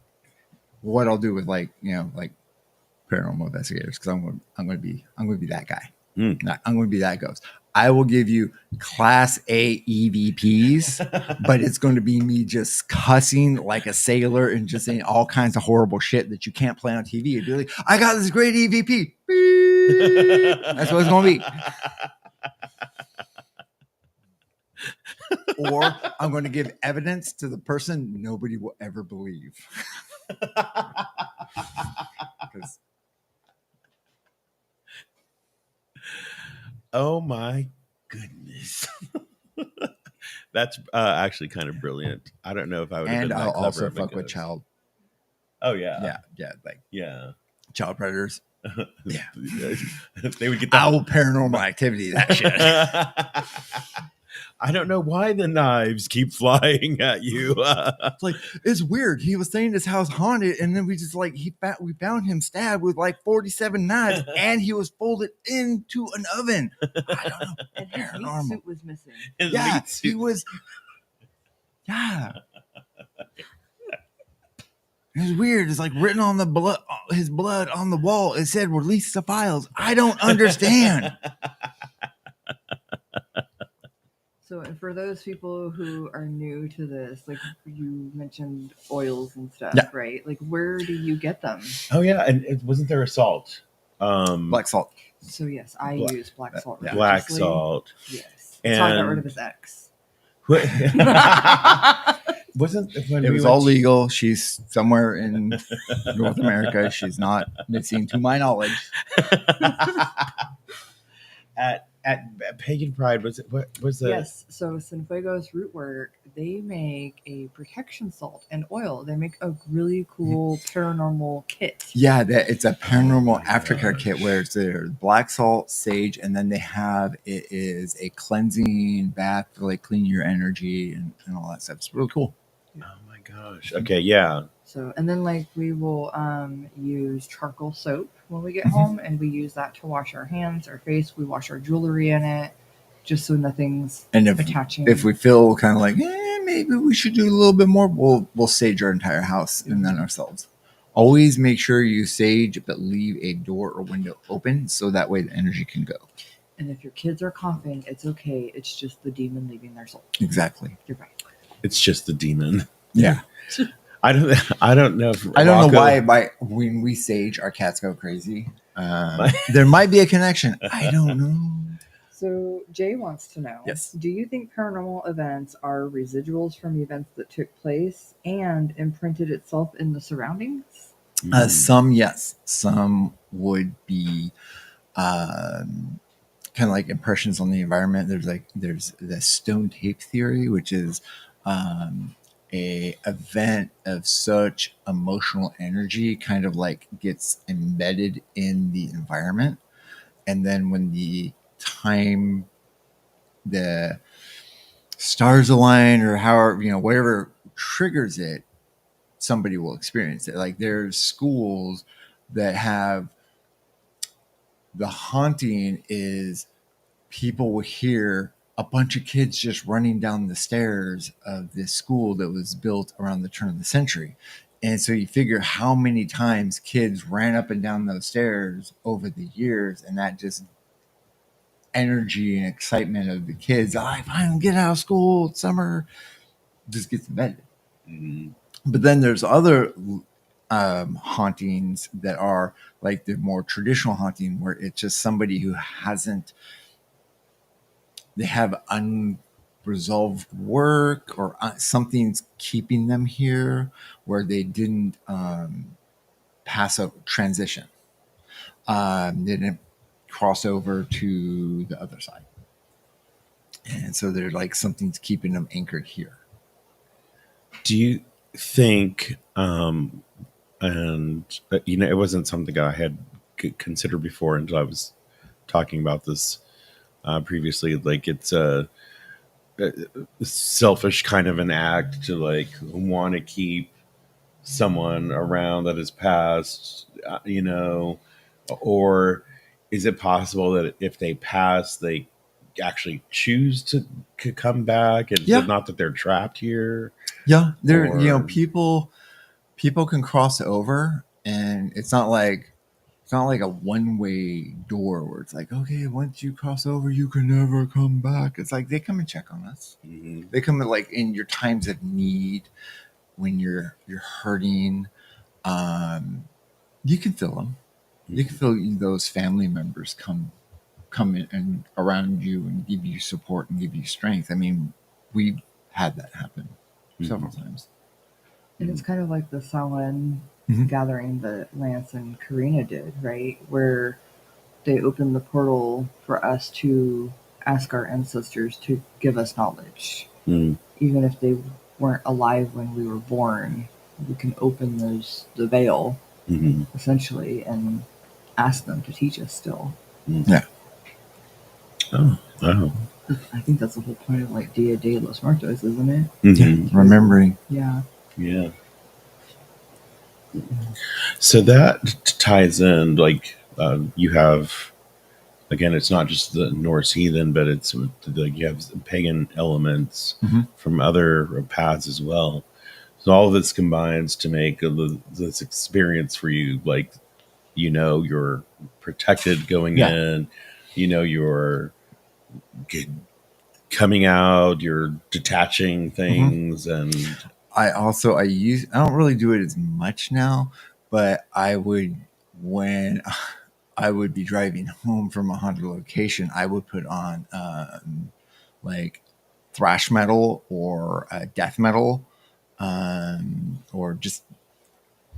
B: what I'll do with paranormal investigators, because I'm going to be that guy. I'm going to be that ghost. I will give you class A EVPs, but it's going to be me just cussing like a sailor and just saying all kinds of horrible shit that you can't play on TV. You'd be like, I got this great EVP. Beep. That's what it's going to be. Or I'm going to give evidence to the person nobody will ever believe. 'Cause
A: Oh my goodness. That's actually kind of brilliant. I don't know if I would have been
B: and
A: that
B: I'll
A: clever
B: also
A: of a
B: fuck with
A: ghost.
B: child.
A: Oh yeah.
B: Yeah, child predators. Yeah.
A: They would get that.
B: Owl paranormal activity. That shit.
A: I don't know why the knives keep flying at you.
B: It's weird. He was saying his house haunted, and then we just we found him stabbed with 47 knives, and he was folded into an oven. I don't know.
E: And his meat
B: Paranormal.
E: suit was missing.
A: His
B: Yeah,
A: meat suit.
B: he was. Yeah. It was weird. It's written on the blood, his blood on the wall. It said, "Release the files." I don't understand.
E: So, and for those people who are new to this, you mentioned oils and stuff,
B: Yeah.
E: right? Where do you get them?
A: Oh yeah, and wasn't there a salt?
B: Black salt.
E: So yes, I
A: Black-
E: use black salt.
B: yeah.
A: Black
E: religiously.
A: salt.
E: Yes. That's how I got
A: And-
E: rid of his ex.
A: Wasn't when
B: It
A: we
B: was
A: went
B: all
A: to-
B: legal. She's somewhere in North America. She's not missing, to my knowledge.
A: at Pagan Pride? Was it what was the?
E: Yes. So Cienfuegos root work, they make a protection salt and oil. They make a really cool paranormal kit.
B: Yeah, it's a paranormal
A: my
B: aftercare
A: gosh.
B: kit where it's there's black salt, sage, and then it is a cleansing bath to clean your energy and all that stuff. It's really cool.
A: Oh my gosh. Okay. Yeah.
E: So, and then we will use charcoal soap when we get
B: Mhm.
E: home, and we use that to wash our hands, our face. We wash our jewelry in it, just so nothing's
B: And if
E: attaching.
B: we feel kind of maybe we should do a little bit more, we'll sage our entire house and then ourselves. Always make sure you sage, but leave a door or window open so that way the energy can go.
E: And if your kids are coughing, it's okay. It's just the demon leaving their soul.
B: Exactly.
E: You're right.
A: It's just the demon.
B: Yeah.
A: I don't know. If
B: I don't know
A: Rocco-
B: why when we sage, our cats go crazy. There might be a connection. I don't know.
E: So Jay wants to know,
B: Yes.
E: do you think paranormal events are residuals from events that took place and imprinted itself in the surroundings?
B: Some, yes. Some would be kind of like impressions on the environment. There's the stone tape theory, which is a event of such emotional energy kind of like gets embedded in the environment, and then when the stars align or however, whatever triggers it, somebody will experience it. Like there's schools that have the haunting is people will hear a bunch of kids just running down the stairs of this school that was built around the turn of the century. And so you figure how many times kids ran up and down those stairs over the years, and that just energy and excitement of the kids, I finally get out of school, it's summer, just gets embedded. But then there's other hauntings that are like the more traditional haunting where it's just somebody who they have unresolved work or something's keeping them here where they didn't pass a transition. They didn't cross over to the other side. And so they're like something's keeping them anchored here.
A: Do you think, and it wasn't something I had considered before until I was talking about this previously. Like it's a selfish kind of an act to like want to keep someone around that has passed, or is it possible that if they pass, they actually choose to come back? And
B: Yeah.
A: not that they're trapped here.
B: Yeah,
A: Or-
B: people can cross over, and it's not like a one-way door where it's like, okay, once you cross over, you can never come back. It's like they come and check on us.
A: Mhm.
B: They come like in your times of need when you're hurting. You can feel them. You can feel those family members come in and around you and give you support and give you strength. I mean, we've had that happen several times.
E: And it's kind of like the Samhain
B: Mhm.
E: gathering that Lance and Karina did, right? Where they opened the portal for us to ask our ancestors to give us knowledge.
A: Mm.
E: Even if they weren't alive when we were born, we can open the veil,
A: Mhm.
E: essentially, and ask them to teach us still.
B: Yeah.
A: Oh, wow.
E: I think that's the whole point of like Dia de los Muertos, isn't it?
A: Mhm.
B: Yeah. Remembering.
E: Yeah.
A: Yeah. So that ties in, like, you have, again, it's not just the Norse heathen, but it's like you have pagan elements
B: Mhm.
A: from other paths as well. So all of this combines to make this experience for you, like, you're protected going
B: Yeah.
A: in, you're coming out, you're detaching things, and
B: I don't really do it as much now, but when I would be driving home from a haunted location, I would put on like thrash metal or death metal, or just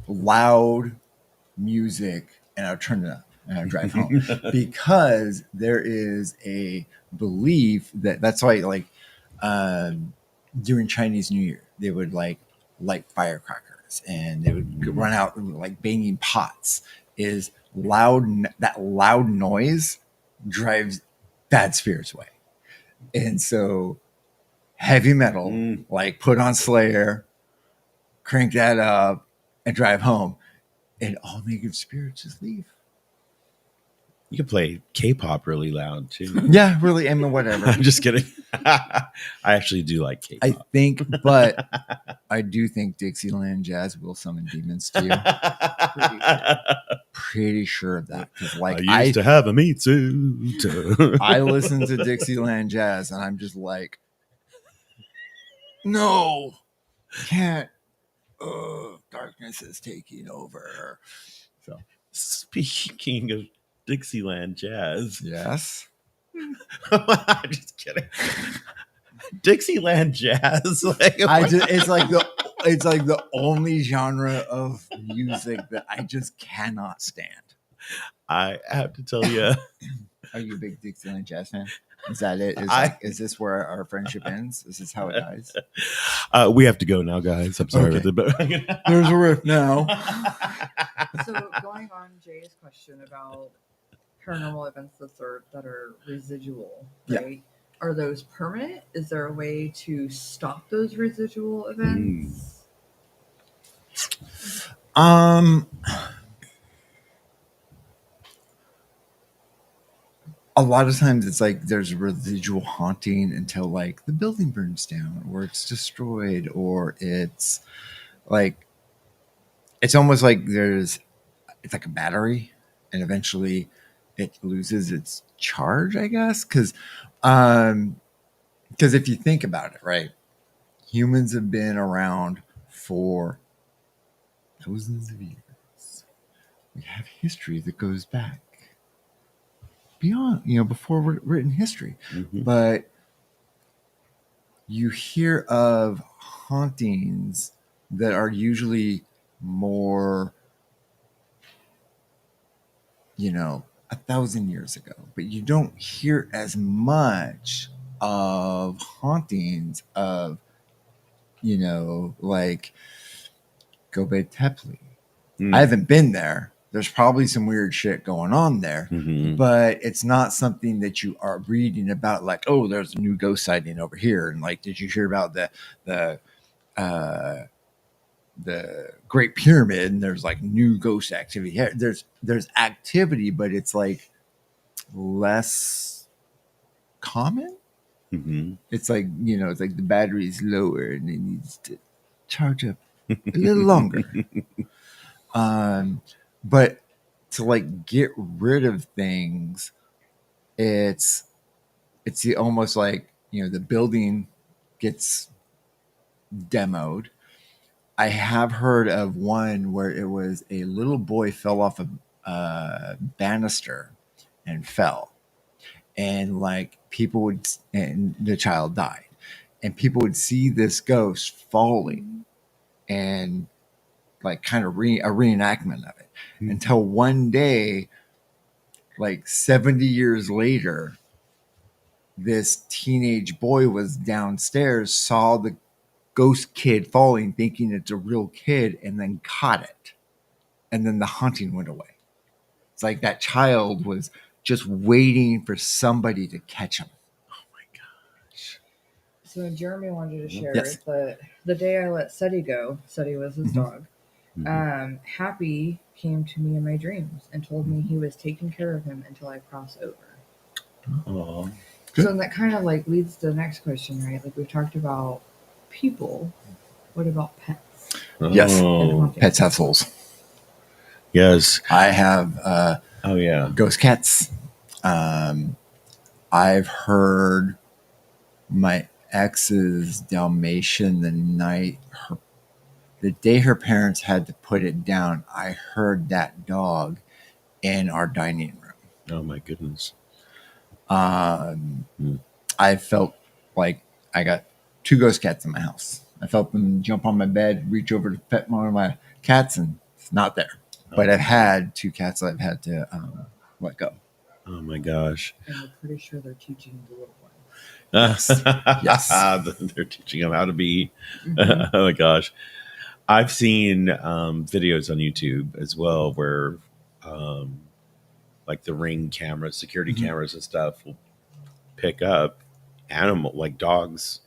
B: loud music, and I'd turn it up and I'd drive home because there is a belief that's why, like, during Chinese New Year, they would like light firecrackers and they would run out like banging pots. Is that loud noise drives bad spirits away, and so heavy metal, like put on Slayer, crank that up, and drive home, and all negative spirits just leave.
A: you can play K-pop really loud too.
B: Yeah, really. I mean, whatever.
A: I'm just kidding. I actually do like K-pop.
B: I think, but I do think Dixieland jazz will summon demons to you. Pretty sure of that, because like
A: I used to have a meat suit.
B: I listen to Dixieland jazz and I'm just like, no, can't. Darkness is taking over. So
A: Speaking of Dixieland jazz,
B: yes,
A: I'm just kidding. Dixieland jazz. Like,
B: it's like the only genre of music that I just cannot stand.
A: I have to tell you,
B: Are you a big Dixieland jazz fan? Is that it? Is this where our friendship ends? Is this how it dies?
A: we have to go now, guys. I'm sorry.
B: Okay.
A: But
B: There's a riff now.
E: So going on Jay's question about paranormal events that are residual,
B: Yeah.
E: right? Are those permanent? Is there a way to stop those residual events?
B: A lot of times it's like there's residual haunting until like the building burns down or it's destroyed or it's like it's almost like it's like a battery and eventually it loses its charge, I guess. Because if you think about it, right, humans have been around for thousands of years. We have history that goes back beyond, before written history.
A: Mhm.
B: But you hear of hauntings that are usually more, 1,000 years ago, but you don't hear as much of hauntings of, like Göbekli Tepe. I haven't been there. There's probably some weird shit going on there, but it's not something that you are reading about. Like, oh, there's a new ghost sighting over here, and like, did you hear about the Great Pyramid? And there's like new ghost activity here. There's activity, but it's like less common. It's like it's like the battery's lower and it needs to charge up a little longer. But to like get rid of things, it's almost like the building gets demoed. I have heard of one where it was a little boy fell off a banister and fell, and like and the child died, and people would see this ghost falling and like kind of a reenactment of it until one day, like 70 years later, this teenage boy was downstairs, saw the ghost kid falling, thinking it's a real kid, and then caught it. And then the haunting went away. It's like that child was just waiting for somebody to catch him.
A: Oh my gosh.
E: So Jeremy wanted to share
B: Yes.
E: that the day I let Seti go, Seti was his dog, Happy came to me in my dreams and told me he was taking care of him until I cross over.
A: Oh.
E: So that kind of like leads to the next question, right? Like we've talked about people. What about pets?
B: Yes.
A: Oh.
B: Pets have souls.
A: Yes.
B: I have
A: Oh yeah.
B: ghost cats. I've heard my ex's Dalmatian the day her parents had to put it down, I heard that dog in our dining room.
A: Oh my goodness.
B: I felt like I got 2 ghost cats in my house. I felt them jump on my bed, reach over to pet one of my cats, and it's not there. But I've had 2 cats that I've had to let go.
A: Oh my gosh.
E: And we're pretty sure they're teaching the little one.
B: Yes.
A: They're teaching them how to be. Oh my gosh. I've seen videos on YouTube as well where like the Ring cameras, security cameras and stuff will pick up animal like dogs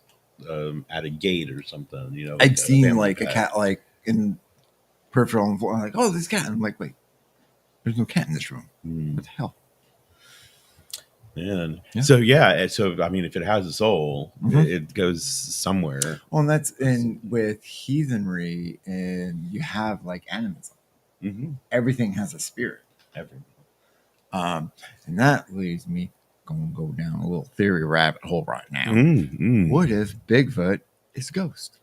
A: at a gate or something,
B: I'd seen like
A: pet.
B: a cat like in peripheral and I'm like, oh, this cat. And I'm like, wait, there's no cat in this room. What the hell?
A: Man.
B: Yeah.
A: So I mean, if it has a soul, it goes somewhere.
B: Well, and that's with heathenry, and you have like animism. Everything has a spirit.
A: Everything.
B: And that leads me going to go down a little theory rabbit hole right now. What if Bigfoot is a ghost?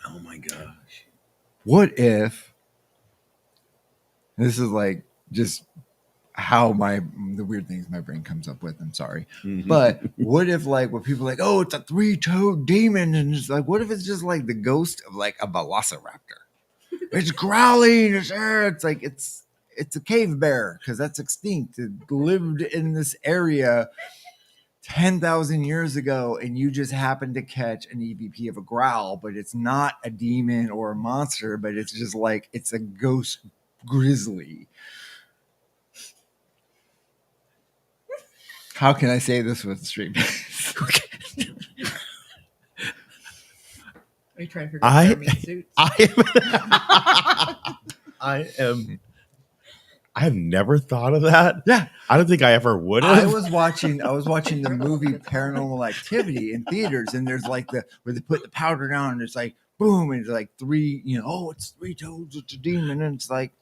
A: Oh my gosh.
B: What if this is like just how the weird things my brain comes up with. I'm sorry.
A: Mhm.
B: But what if like when people are like, oh, it's a 3-toed demon, and it's like, what if it's just like the ghost of like a velociraptor? It's growling. It's like it's a cave bear because that's extinct. It lived in this area 10,000 years ago, and you just happen to catch an EVP of a growl, but it's not a demon or a monster, but it's just like it's a ghost grizzly. How can I say this with a straight face?
E: Are you trying to figure out their meat suits?
A: I have never thought of that.
B: Yeah.
A: I don't think I ever would have.
B: I was watching the movie Paranormal Activity in theaters, and there's like where they put the powder down, and it's like boom, and it's like 3, it's 3 toads, it's a demon, and it's like,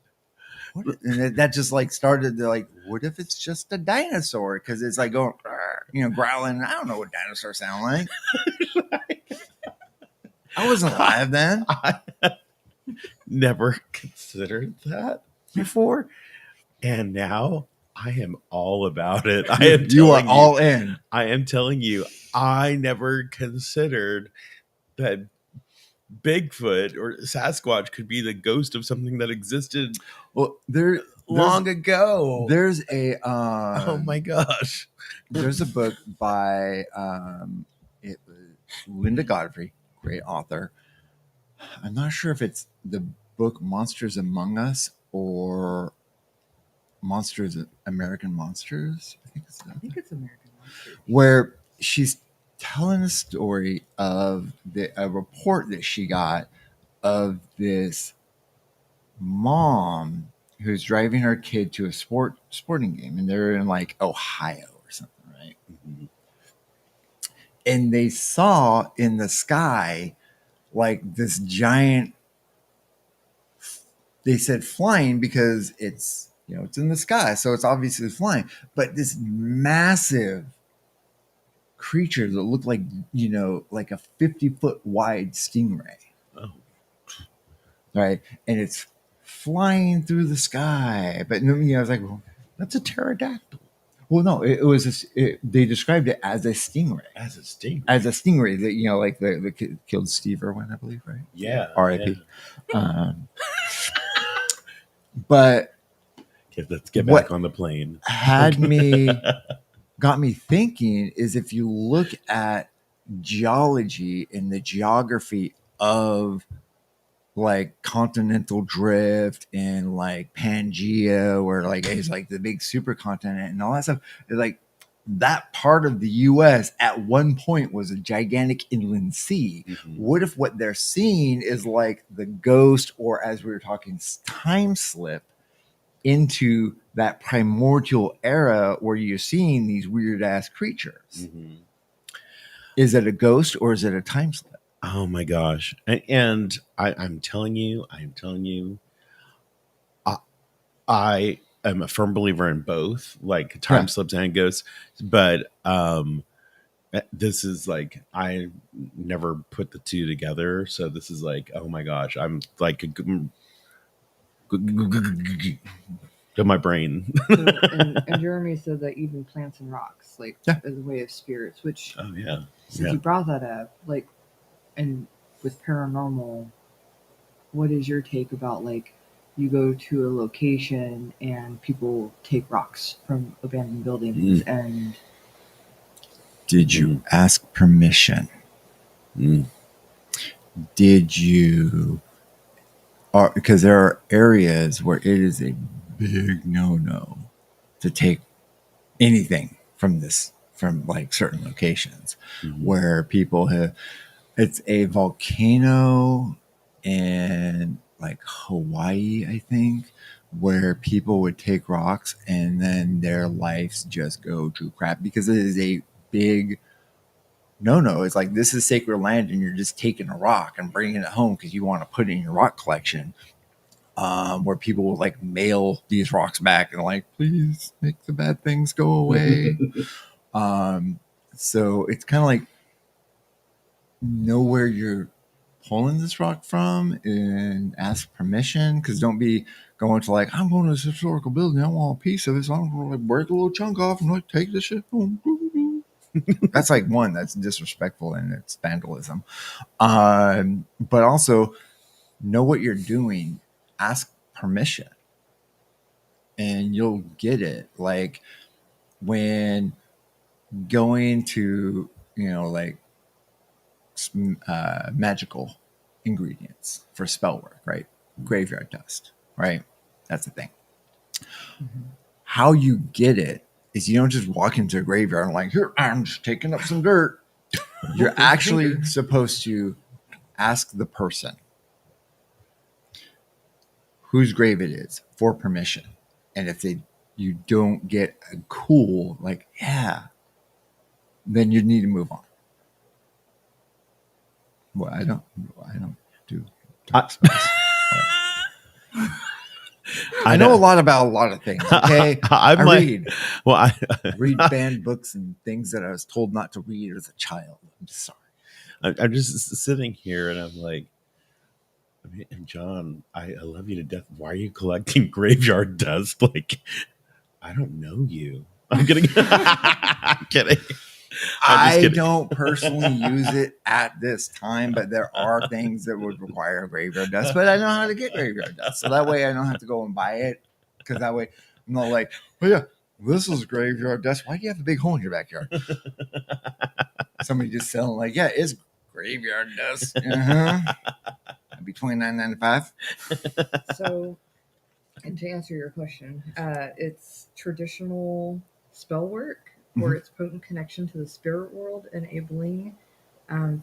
B: what? And that just like started to like, what if it's just a dinosaur? Because it's like going, growling. I don't know what dinosaurs sound like. I wasn't alive then.
A: I never considered that before, and now I am all about it.
B: You are all in.
A: I am telling you, I never considered that Bigfoot or Sasquatch could be the ghost of something that existed long ago.
B: There's a
A: oh my gosh.
B: There's a book by it was Linda Godfrey, great author. I'm not sure if it's the book Monsters Among Us or American Monsters. I think it's American Monsters. Where she's telling a story of a report that she got of this mom who's driving her kid to a sporting game, and they're in like Ohio or something, right? Mm-hmm. And they saw in the sky like this giant, they said flying because it's in the sky, so it's obviously flying, but this massive creature that looked like like a 50-foot wide stingray. Oh. Right, and it's flying through the sky, but I was like, well,
A: that's a pterodactyl.
B: Well, no, they described it as a stingray.
A: As a stingray
B: that like the killed Steve Irwin, I believe, right?
A: Yeah.
B: R.I.P. Yeah. But
A: let's get back on the plane.
B: Got me thinking is if you look at geology and the geography of like continental drift and like Pangea, where like it's like the big supercontinent and all that stuff, it's like that part of the US at one point was a gigantic inland sea. Mm-hmm. What if what they're seeing is like the ghost, or as we were talking, time slip into that primordial era where you're seeing these weird ass creatures? Mm-hmm. Is it a ghost or is it a time slip?
A: Oh my gosh. And I'm telling you, I am a firm believer in both, like time slips and ghosts. But this is like, I never put the two together. So this is like, oh my gosh, I'm like, to my brain.
E: and Jeremy said that even plants and rocks, like as a way of spirits, which, since you brought that up, like, and with paranormal, what is your take about like you go to a location and people take rocks from abandoned buildings and
B: did you ask permission? Did you because there are areas where it is a big no to take anything from like certain locations where people have. It's a volcano in like Hawaii, I think, where people would take rocks and then their lives just go to crap because it is a big no. It's like, this is sacred land and you're just taking a rock and bringing it home because you want to put it in your rock collection. Where people will like mail these rocks back and like, please make the bad things go away. So it's kind of like, know where you're pulling this rock from and ask permission, because don't be going to like, I'm going to this historical building, I want a piece of it, so I'm going to like break a little chunk off and like take this shit home. That's like one that's disrespectful and it's vandalism. But also know what you're doing, ask permission, and you'll get it. Like when going to, like magical ingredients for spell work, right? Graveyard dust, right? That's the thing. Mm-hmm. How you get it is you don't just walk into a graveyard and like, here, I'm just taking up some dirt. You're actually supposed to ask the person whose grave it is for permission. And if you don't get a cool, like, yeah, then you need to move on. Well, I don't do dark spells. I know a lot about a lot of things. Okay, I read.
A: Well, I
B: read banned books and things that I was told not to read as a child. I'm sorry.
A: I'm just sitting here and I'm like, John, I love you to death. Why are you collecting graveyard dust? Like, I don't know you. I'm kidding. I'm kidding.
B: I don't personally use it at this time, but there are things that would require graveyard dust. But I know how to get graveyard dust, so that way I don't have to go and buy it. Because that way I'm not like, oh yeah, this is graveyard dust. Why do you have a big hole in your backyard? Somebody just selling like, yeah, it's graveyard dust. It'd be $29.95.
E: So, and to answer your question, it's traditional spell work. For its potent connection to the spirit world, enabling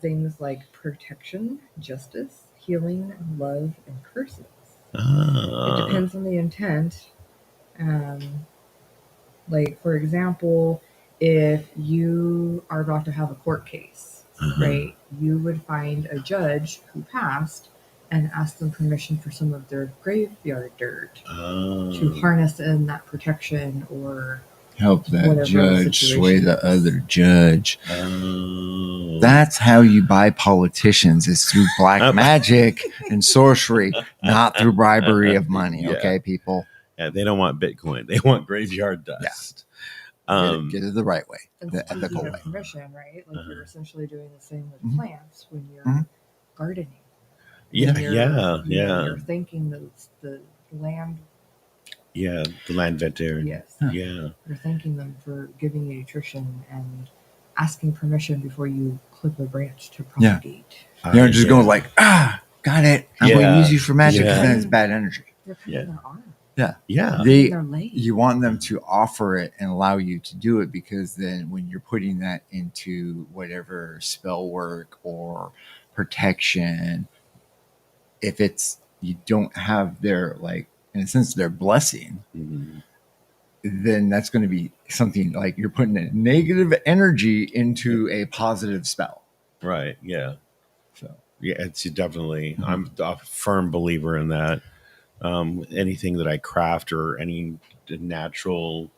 E: things like protection, justice, healing, love, and curses. It depends on the intent. Like, for example, if you are about to have a court case, right, you would find a judge who passed and ask them permission for some of their graveyard dirt to harness in that protection or
B: help that judge sway the other judge. That's how you buy politicians, is through black magic and sorcery, not through bribery of money. Yeah. Okay, people.
A: Yeah, they don't want Bitcoin. They want graveyard dust.
B: Yeah. Get it the right way, the ethical way.
E: Permission, right? Like you're essentially doing the same with plants when you're gardening.
A: Yeah,
E: You're thanking the land.
A: Yeah, the land veterinarian.
E: Yes.
A: Yeah.
E: You're thanking them for giving you nutrition and asking permission before you clip a branch to propagate.
B: Yeah. You're just going like, got it. I'm going to use you for magic because then it's bad energy.
E: They're cutting their arm.
B: Yeah.
A: Yeah.
B: You want them to offer it and allow you to do it, because then when you're putting that into whatever spell work or protection, if you don't have their, like, in a sense, their blessing, then that's going to be something like you're putting a negative energy into a positive spell.
A: Right. Yeah.
B: So
A: yeah, it's definitely, I'm a firm believer in that. Anything that I craft or any natural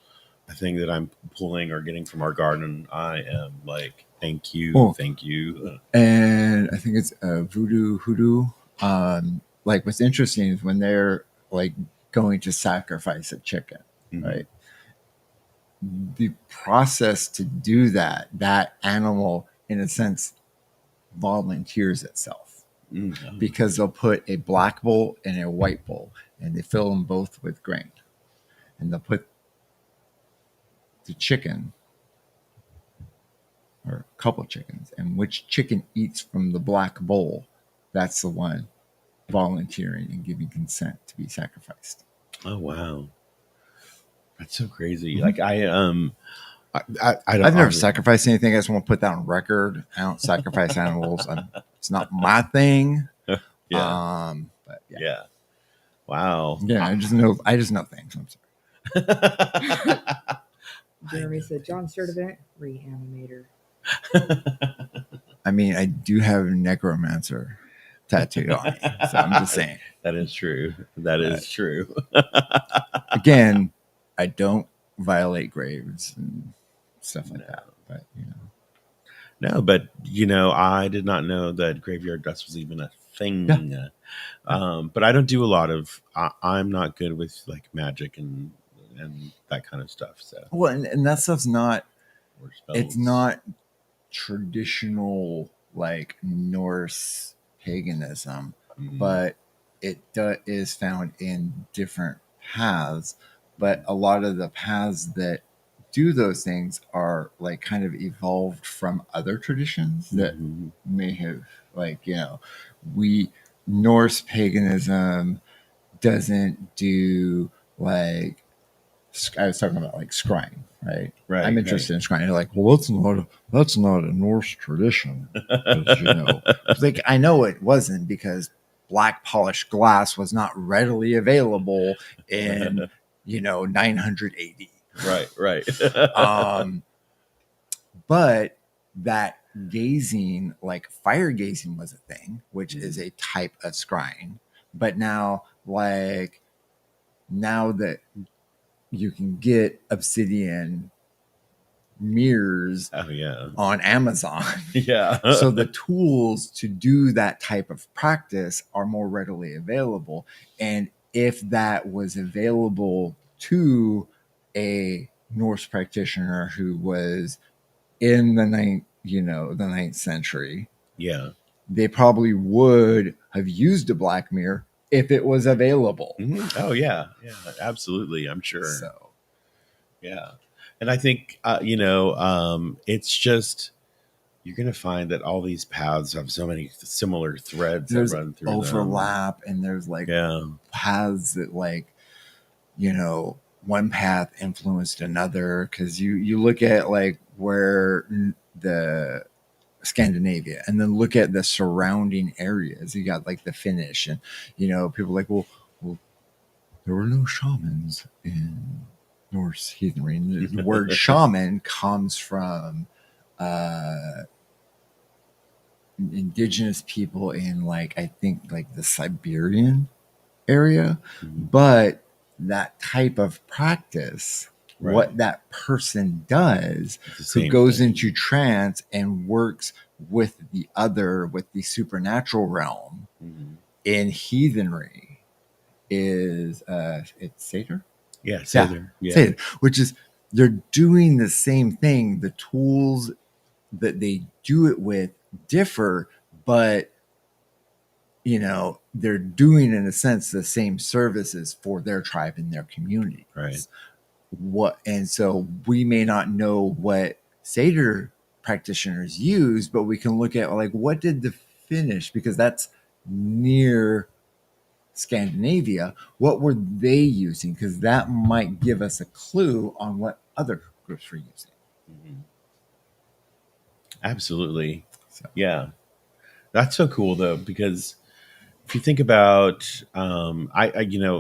A: thing that I'm pulling or getting from our garden, I am like, thank you. Thank you.
B: And I think it's voodoo hoodoo. Like what's interesting is when they're like going to sacrifice a chicken, right? The process to do that animal, in a sense, volunteers itself, because they'll put a black bowl and a white bowl, and they fill them both with grain, and they'll put the chicken or a couple chickens, and which chicken eats from the black bowl, that's the one volunteering and giving consent to be sacrificed.
A: Oh wow, that's so crazy! Like I've
B: never sacrificed anything. I just want to put that on record. I don't sacrifice animals. It's not my thing.
A: But wow.
B: Yeah, I just know things. I'm sorry.
E: Jeremy said, John Sturtevant, reanimator.
B: I mean, I do have a necromancer tattooed on me, so I'm just saying.
A: That is true. That is true.
B: Again, I don't violate graves and stuff like that. But
A: no, but I did not know that graveyard dust was even a thing.
B: Yeah.
A: But I don't do a lot of. I'm not good with like magic and that kind of stuff. So
B: Well, and that stuff's not.
A: or
B: It's
A: spells.
B: not traditional like Norse paganism,
A: Mhm.
B: but it is found in different paths. But a lot of the paths that do those things are like kind of evolved from other traditions that
A: Mhm.
B: may have, like, we Norse paganism doesn't do like, I was talking about like scrying, right?
A: Right,
B: I'm interested in scrying. They're like, well, that's not a Norse tradition. 'Cause, like, I know it wasn't, because black polished glass was not readily available in 900 AD.
A: right.
B: But that gazing, like fire gazing, was a thing, which is a type of scrying. But now, now that you can get obsidian mirrors
A: Oh yeah,
B: on Amazon,
A: yeah.
B: so the tools to do that type of practice are more readily available. And if that was available to a Norse practitioner who was in the ninth century,
A: yeah.
B: they probably would have used a black mirror if it was available.
A: Mhm. Oh yeah, absolutely. I'm sure.
B: So
A: Yeah, and I think it's just you're going to find that all these paths have so many similar threads
B: there's
A: that run through
B: overlap, and there's like
A: them.
B: paths that, like, one path influenced another, because you look at like where the Scandinavia, and then look at the surrounding areas. You got like the Finnish, and people are like, well, there were no shamans in Norse heathenry. And the word shaman comes from indigenous people in, like, I think like the Siberian area.
A: Mhm.
B: But that type of practice,
A: Right.
B: what that person does,
A: It's
B: who
A: the same
B: goes
A: thing.
B: into trance and works with the supernatural realm
A: Mhm.
B: in heathenry, is it's Satyr?
A: Yeah, Sather. Yeah.
B: Satyr, which is, they're doing the same thing. The tools that they do it with differ, but they're doing, in a sense, the same services for their tribe and their community.
A: Right.
B: And so we may not know what Seder practitioners use, but we can look at, like, what did the Finnish, because that's near Scandinavia, what were they using? Because that might give us a clue on what other groups were using.
A: Mhm. Absolutely.
B: So,
A: Yeah. That's so cool though, because if you think about I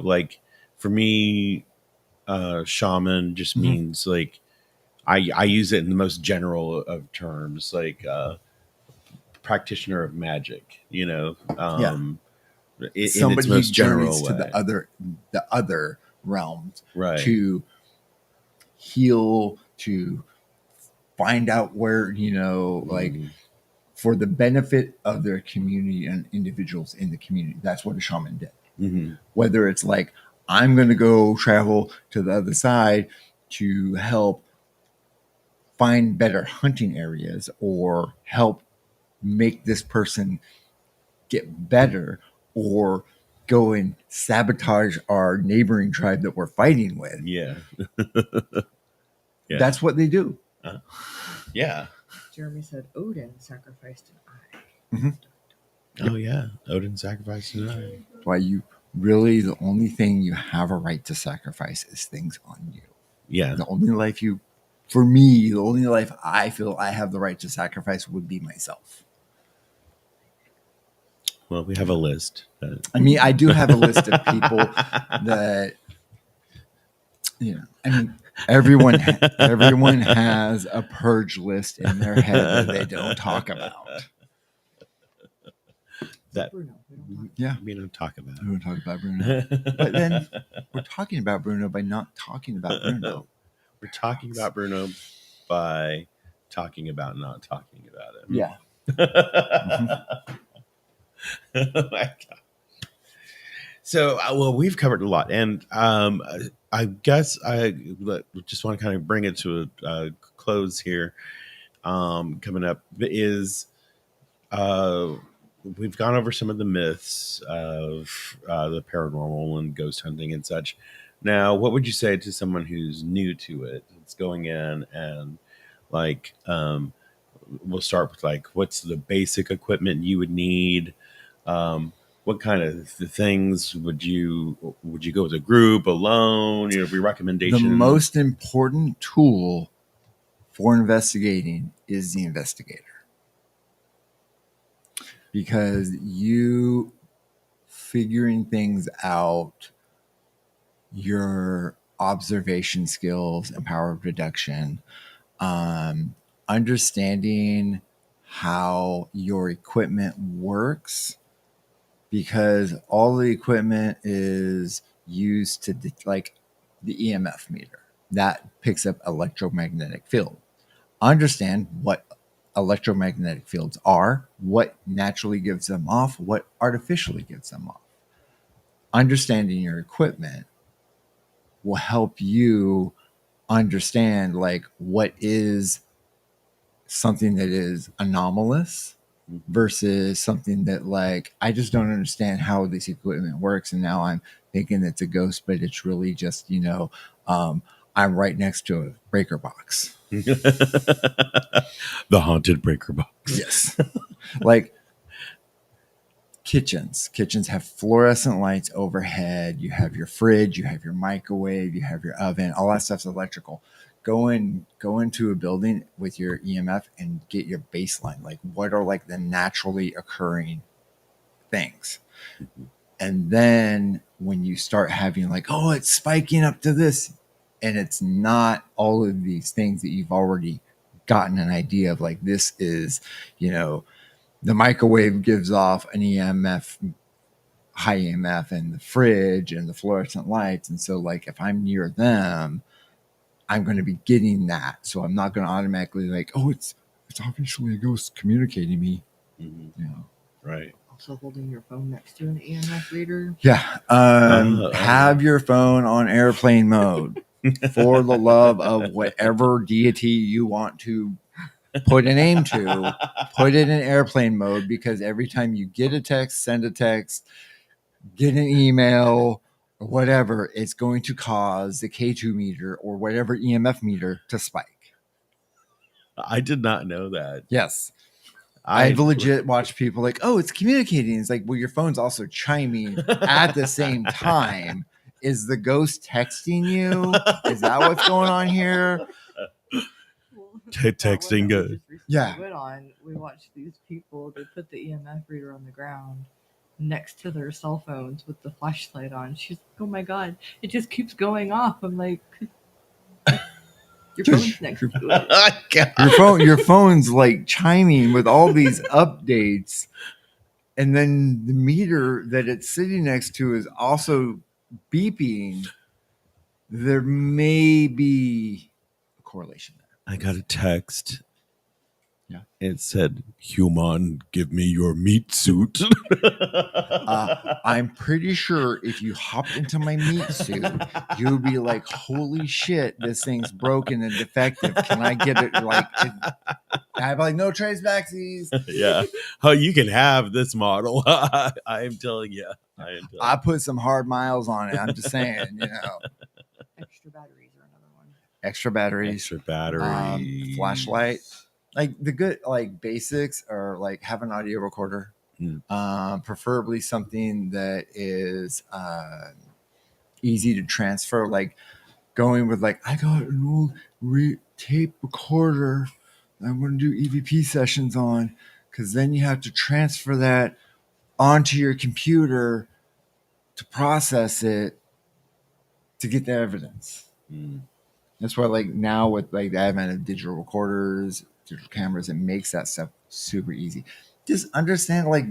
A: like for me shaman just
B: Mhm.
A: means like I use it in the most general of terms, like practitioner of magic, in its
B: somebody who
A: most
B: journeys
A: general
B: to
A: way.
B: the other realms,
A: Right.
B: to heal, to find out where, like,
A: Mhm.
B: for the benefit of their community and individuals in the community. That's what a shaman did.
A: Mhm.
B: Whether it's like, I'm going to go travel to the other side to help find better hunting areas, or help make this person get better, or go and sabotage our neighboring tribe that we're fighting with.
A: Yeah. Yeah.
B: That's what they do.
A: Yeah.
E: Jeremy said Odin sacrificed an eye.
A: Oh yeah. Odin sacrificed an eye.
B: Why, the only thing you have a right to sacrifice is things on you.
A: Yeah.
B: The only life for me, the only life I feel I have the right to sacrifice would be myself.
A: Well, we have a list.
B: I mean, I do have a list of people that, I mean, everyone has a purge list in their head that they don't talk about.
A: That
E: Bruno. We don't
B: Yeah,
A: we don't talk about.
B: we don't talk about Bruno. But then we're talking about Bruno by not talking about Bruno.
A: We're talking about Bruno by talking about not talking about him.
B: Yeah.
A: Oh my God. So, well, we've covered a lot, and I guess I just want to kind of bring it to a close here. Coming up is we've gone over some of the myths of the paranormal and ghost hunting and such. Now, what would you say to someone who's new to it? It's going in and like we'll start with like what's the basic equipment you would need. What kind of things would you go with a group alone? You know, be recommendation.
B: The most important tool for investigating is the investigator, because you figuring things out, your observation skills and power of deduction, understanding how your equipment works, because all the equipment is used to like the EMF meter that picks up electromagnetic field. Understand what electromagnetic fields are, what naturally gives them off, what artificially gives them off. Understanding your equipment will help you understand like what is something that is anomalous versus something that like I just don't understand how this equipment works, and now I'm thinking it's a ghost, but it's really just I'm right next to a breaker box.
A: The haunted breaker box.
B: Yes. Like kitchens have fluorescent lights overhead. You have your fridge, you have your microwave, you have your oven, all that stuff's electrical. Go into a building with your EMF and get your baseline. Like what are like the naturally occurring things. And then when you start having like, oh, it's spiking up to this, and it's not all of these things that you've already gotten an idea of, like this is, the microwave gives off an EMF, high EMF, and the fridge and the fluorescent lights. And so like if I'm near them, I'm going to be getting that. So I'm not going to automatically like, oh, it's obviously a ghost communicating me.
A: Mm-hmm. Right.
E: Also holding your phone next to an EMF reader.
B: Yeah. Have your phone on airplane mode for the love of whatever deity you want to put a name to. Put it in airplane mode, because every time you get a text, send a text, get an email, or whatever, it's going to cause the K2 meter or whatever EMF meter to spike.
A: I did not know that.
B: Yes. I've legit watched people like, oh, it's communicating. It's like, well, your phone's also chiming at the same time. Is the ghost texting you? Is that what's going on here?
A: Texting good.
B: Yeah.
E: We watched these people. They put the EMF reader on the ground next to their cell phones with the flashlight on. She's like, oh my God, it just keeps going off. I'm like, your phone's next to it.
B: Your phone's like chiming with all these updates, and then the meter that it's sitting next to is also beeping. There may be a correlation there.
A: I got a text.
B: Yeah.
A: It said, "Human, give me your meat suit."
B: I'm pretty sure if you hopped into my meat suit, you'd be like, holy shit, this thing's broken and defective. Can I get it? I'd be like, no trace backsies.
A: Yeah. Oh, you can have this model. I am telling you.
B: I put some hard miles on it. I'm just saying,
E: Extra batteries are another one.
B: Extra batteries. Flashlight. Like the good, like basics are like have an audio recorder. Preferably something that is easy to transfer, like going with like, I got an old tape recorder I'm going to do EVP sessions on, because then you have to transfer that onto your computer to process it to get the evidence. That's why like now with like the advent of digital recorders, digital cameras, it makes that stuff super easy. Just understand, like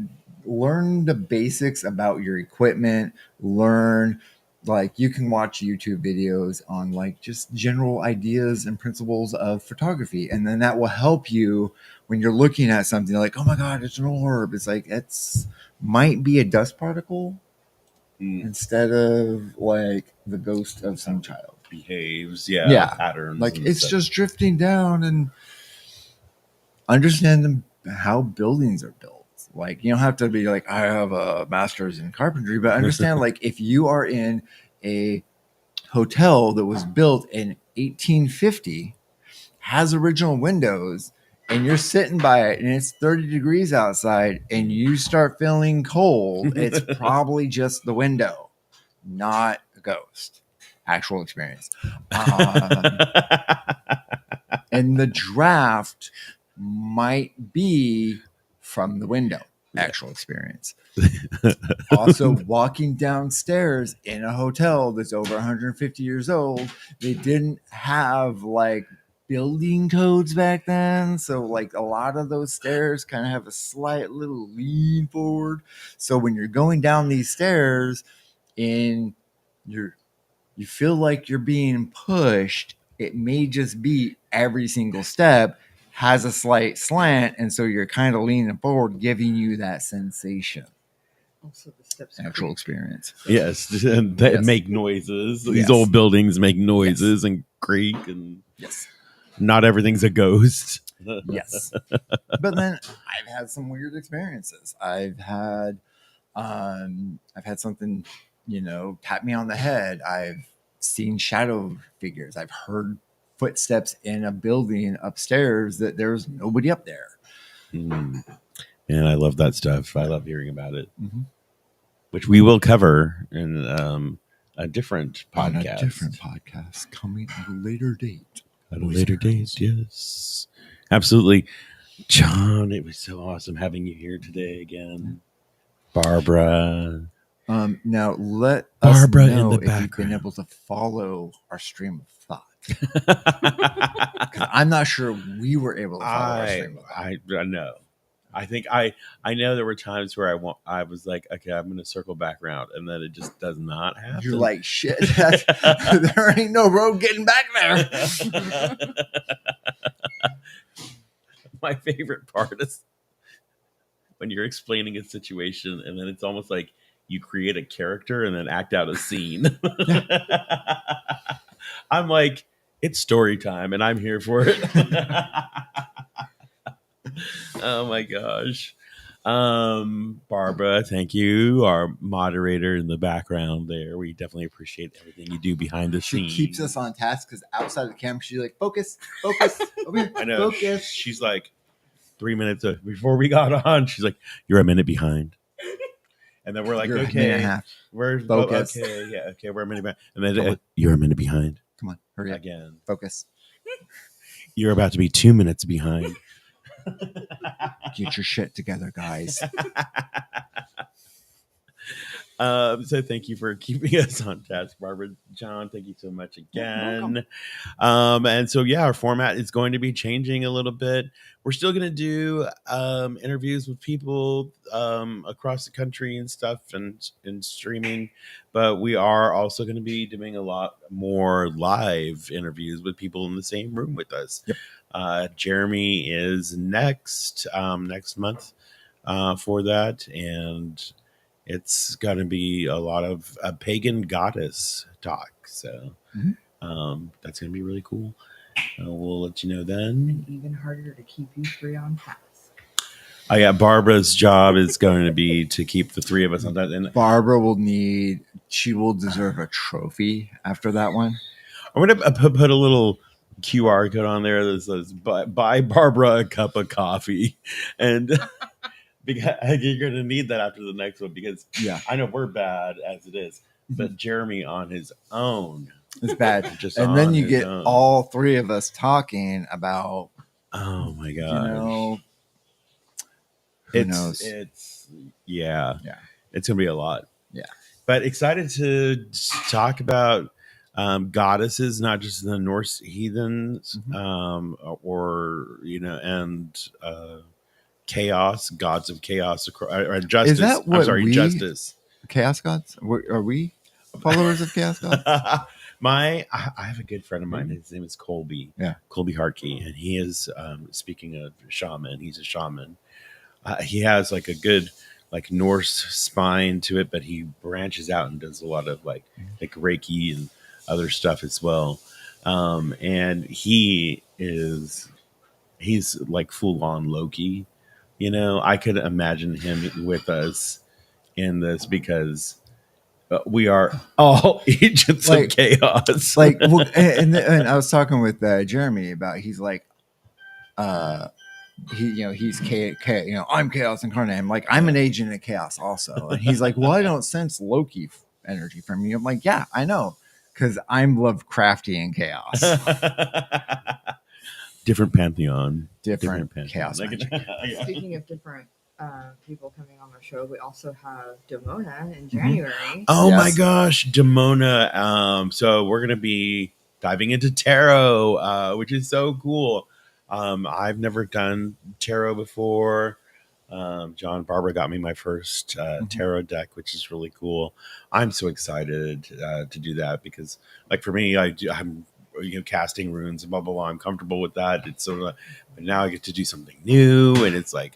B: learn the basics about your equipment, learn like you can watch YouTube videos on like just general ideas and principles of photography. And then that will help you when you're looking at something like, oh my God, it's an orb. It's like, it's might be a dust particle instead of like the ghost of some child.
A: Behaves, patterns.
B: Like it's stuff. Just drifting down, and understand how buildings are built. Like, you don't have to be like, I have a master's in carpentry, but understand like if you are in a hotel that was built in 1850, has original windows, and you're sitting by it and it's 30 degrees outside and you start feeling cold, it's probably just the window, not a ghost. Actual experience. And the draft might be from the window. Actual experience. Also, walking downstairs in a hotel that's over 150 years old, they didn't have like building codes back then. So like a lot of those stairs kind of have a slight little lean forward. So when you're going down these stairs and you feel like you're being pushed, it may just be every single step has a slight slant, and so you're kind of leaning forward, giving you that sensation.
E: Also, the steps
B: actual creak. Experience.
A: Yes, they make noises. These old buildings make noises and creak, and not everything's a ghost.
B: Yes, but then I've had some weird experiences. I've had something, tap me on the head. I've seen shadow figures. I've heard footsteps in a building upstairs that there's nobody up there.
A: And I love that stuff. I love hearing about it, which we will cover in a different podcast.
B: On a different podcast coming at a later date.
A: At a later date, yes. Absolutely. John, it was so awesome having you here today again. Barbara.
B: Now let
A: Barbara
B: us know
A: in the
B: if
A: background.
B: you've been able to follow our stream of thought. 'Cause I'm not sure we were able to follow our stream of thought.
A: I know. I think I know there were times where I was like, okay, I'm going to circle back around, and then it just does not happen.
B: You're like, shit, there ain't no road getting back there.
A: My favorite part is when you're explaining a situation, and then it's almost like you create a character and then act out a scene. I'm like, it's story time, and I'm here for it. Oh my gosh. Barbara, thank you, our moderator in the background there. We definitely appreciate everything you do behind the scenes.
B: She keeps us on task because outside the camera, she's like, focus. Over here,
A: I know.
B: focus.
A: She's like 3 minutes before we got on. She's like, you're a minute behind. And then we're like,
B: You're a
A: okay,
B: minute and a half.
A: we're
B: Focus.
A: okay, we're a minute behind. And then you're a minute behind.
B: Come on, hurry up.
A: Again.
B: Focus.
A: You're about to be 2 minutes behind.
B: Get your shit together, guys.
A: So thank you for keeping us on task, Barbara. John, thank you so much again. And so, our format is going to be changing a little bit. We're still going to do interviews with people across the country and stuff and streaming, but we are also going to be doing a lot more live interviews with people in the same room with us. Yep. Jeremy is next month for that, and it's going to be a lot of pagan goddess talk. So that's going to be really cool. We'll let you know then.
E: And even harder to keep you three on task.
A: Oh, yeah. Barbara's job is going to be to keep the three of us on that. And
B: Barbara she will deserve a trophy after that one.
A: I'm going to put a little QR code on there that says, buy Barbara a cup of coffee. And because you're going to need that after the next one, because I know we're bad as it is, but Jeremy on his own
B: is bad. And then you get all three of us talking about,
A: oh my god,
B: who knows?
A: It's it's going to be a lot.
B: Yeah,
A: but excited to talk about goddesses, not just the Norse heathens, or and chaos, gods of chaos, or justice.
B: Is that what
A: justice.
B: Chaos gods? Are we followers of chaos gods?
A: I have a good friend of mine. His name is Colby.
B: Yeah.
A: Colby Hartkey, and he is speaking of shaman. He's a shaman. He has like a good like Norse spine to it, but he branches out and does a lot of like Reiki and other stuff as well. And he's like full on Loki. You know, I could imagine him with us in this because we are all agents of chaos.
B: Like, well, and I was talking with Jeremy about he's like, he's I'm chaos incarnate. I'm like, I'm an agent of chaos also, and he's like, well, I don't sense Loki energy from you. I'm like, yeah, I know, because I'm Lovecraftian chaos.
A: Different pantheon.
B: Different chaos magic.
E: Speaking of different people coming on our show, we also have Demona in January.
A: Oh my gosh, Demona. So we're gonna be diving into tarot, which is so cool. I've never done tarot before. John Barbara got me my first tarot deck, which is really cool. I'm so excited to do that because, like, for me, I'm casting runes and blah blah blah. I'm comfortable with that. It's sort of, but now I get to do something new, and it's like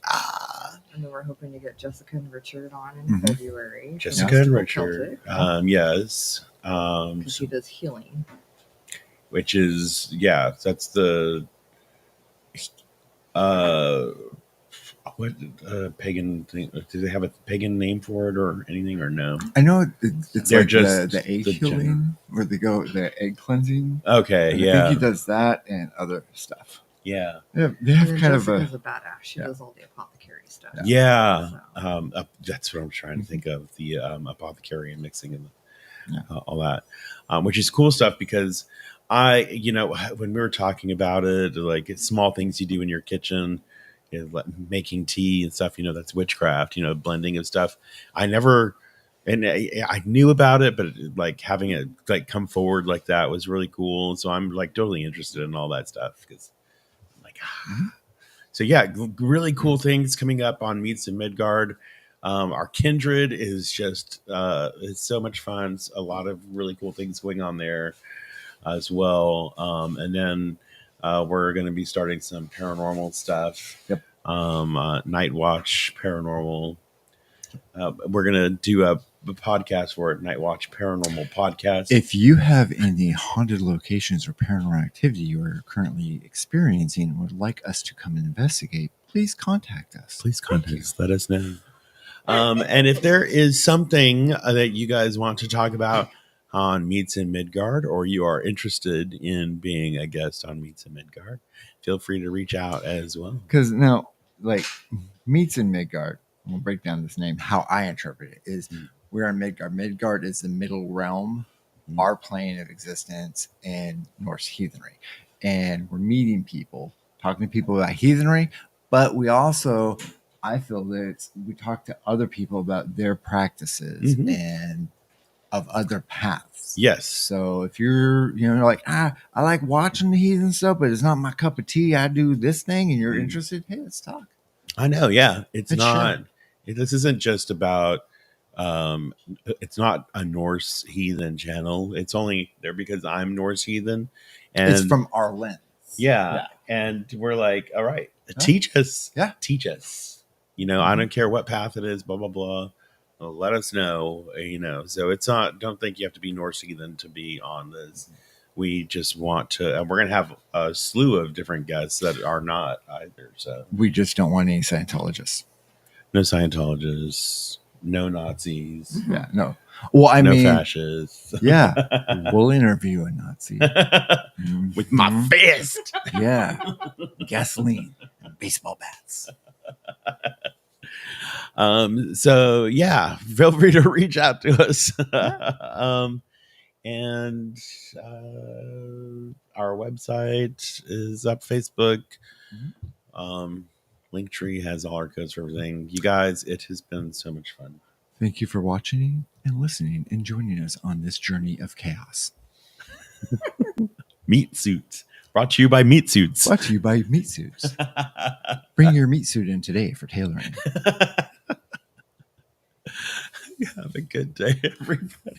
E: And then we're hoping to get Jessica and Richard on in February.
A: Jessica and Richard, yes,
E: because she does healing,
A: which is that's the what pagan thing? Do they have a pagan name for it or anything or no?
B: I know it's
A: They're
B: like
A: just
B: the egg healing, where they go the egg cleansing.
A: Okay,
B: and I think he does that and other stuff.
A: Yeah,
B: they have kind
E: Jessica's a badass. She does all the apothecary stuff.
A: Yeah, so. That's what I'm trying to think of, the apothecary and mixing and all that, which is cool stuff because when we were talking about it, like it's small things you do in your kitchen, making tea and stuff, that's witchcraft, blending of stuff. I knew about it, but like having it like come forward like that was really cool. And so I'm like totally interested in all that stuff because like, so yeah, really cool things coming up on Meets in Midgard. Our Kindred is just, it's so much fun. It's a lot of really cool things going on there as well. And then we're going to be starting some paranormal stuff.
B: Yep.
A: Night Watch Paranormal. We're going to do a podcast for it, Night Watch Paranormal Podcast.
B: If you have any haunted locations or paranormal activity you are currently experiencing and would like us to come and investigate, please contact us.
A: Let us know. And if there is something that you guys want to talk about on Meets in Midgard, or you are interested in being a guest on Meets in Midgard, feel free to reach out as well.
B: Because now, like, Meets in Midgard, we'll break down this name, how I interpret it is we're in Midgard. Midgard is the middle realm, our plane of existence in Norse heathenry. And we're meeting people, talking to people about heathenry, but we also, I feel that we talk to other people about their practices and of other paths.
A: Yes.
B: So if you're, like, I like watching the heathen stuff, but it's not my cup of tea. I do this thing and you're interested. Hey, let's talk.
A: I know. Yeah. It's not, this isn't just about, it's not a Norse heathen channel. It's only there because I'm Norse heathen. And
B: it's from our lens.
A: Yeah. And we're like, all right, teach us.
B: Yeah.
A: Teach us. I don't care what path it is, blah, blah, blah. Well, let us know, so it's not, don't think you have to be Norse heathen to be on this. We just want to, and we're going to have a slew of different guests that are not either. So
B: we just don't want any Scientologists.
A: No Scientologists, no Nazis.
B: Yeah, no. Well, I mean,
A: fascists.
B: Yeah. We'll interview a Nazi.
A: With my fist.
B: Yeah. Gasoline and baseball bats.
A: So yeah, feel free to reach out to us. And our website is up, Facebook. Linktree has all our codes for everything. You guys, it has been so much fun.
B: Thank you for watching and listening and joining us on this journey of chaos.
A: Meat Suits. Brought to you by Meat Suits.
B: Brought to you by Meat Suits. Bring your meat suit in today for tailoring.
A: Have a good day, everybody.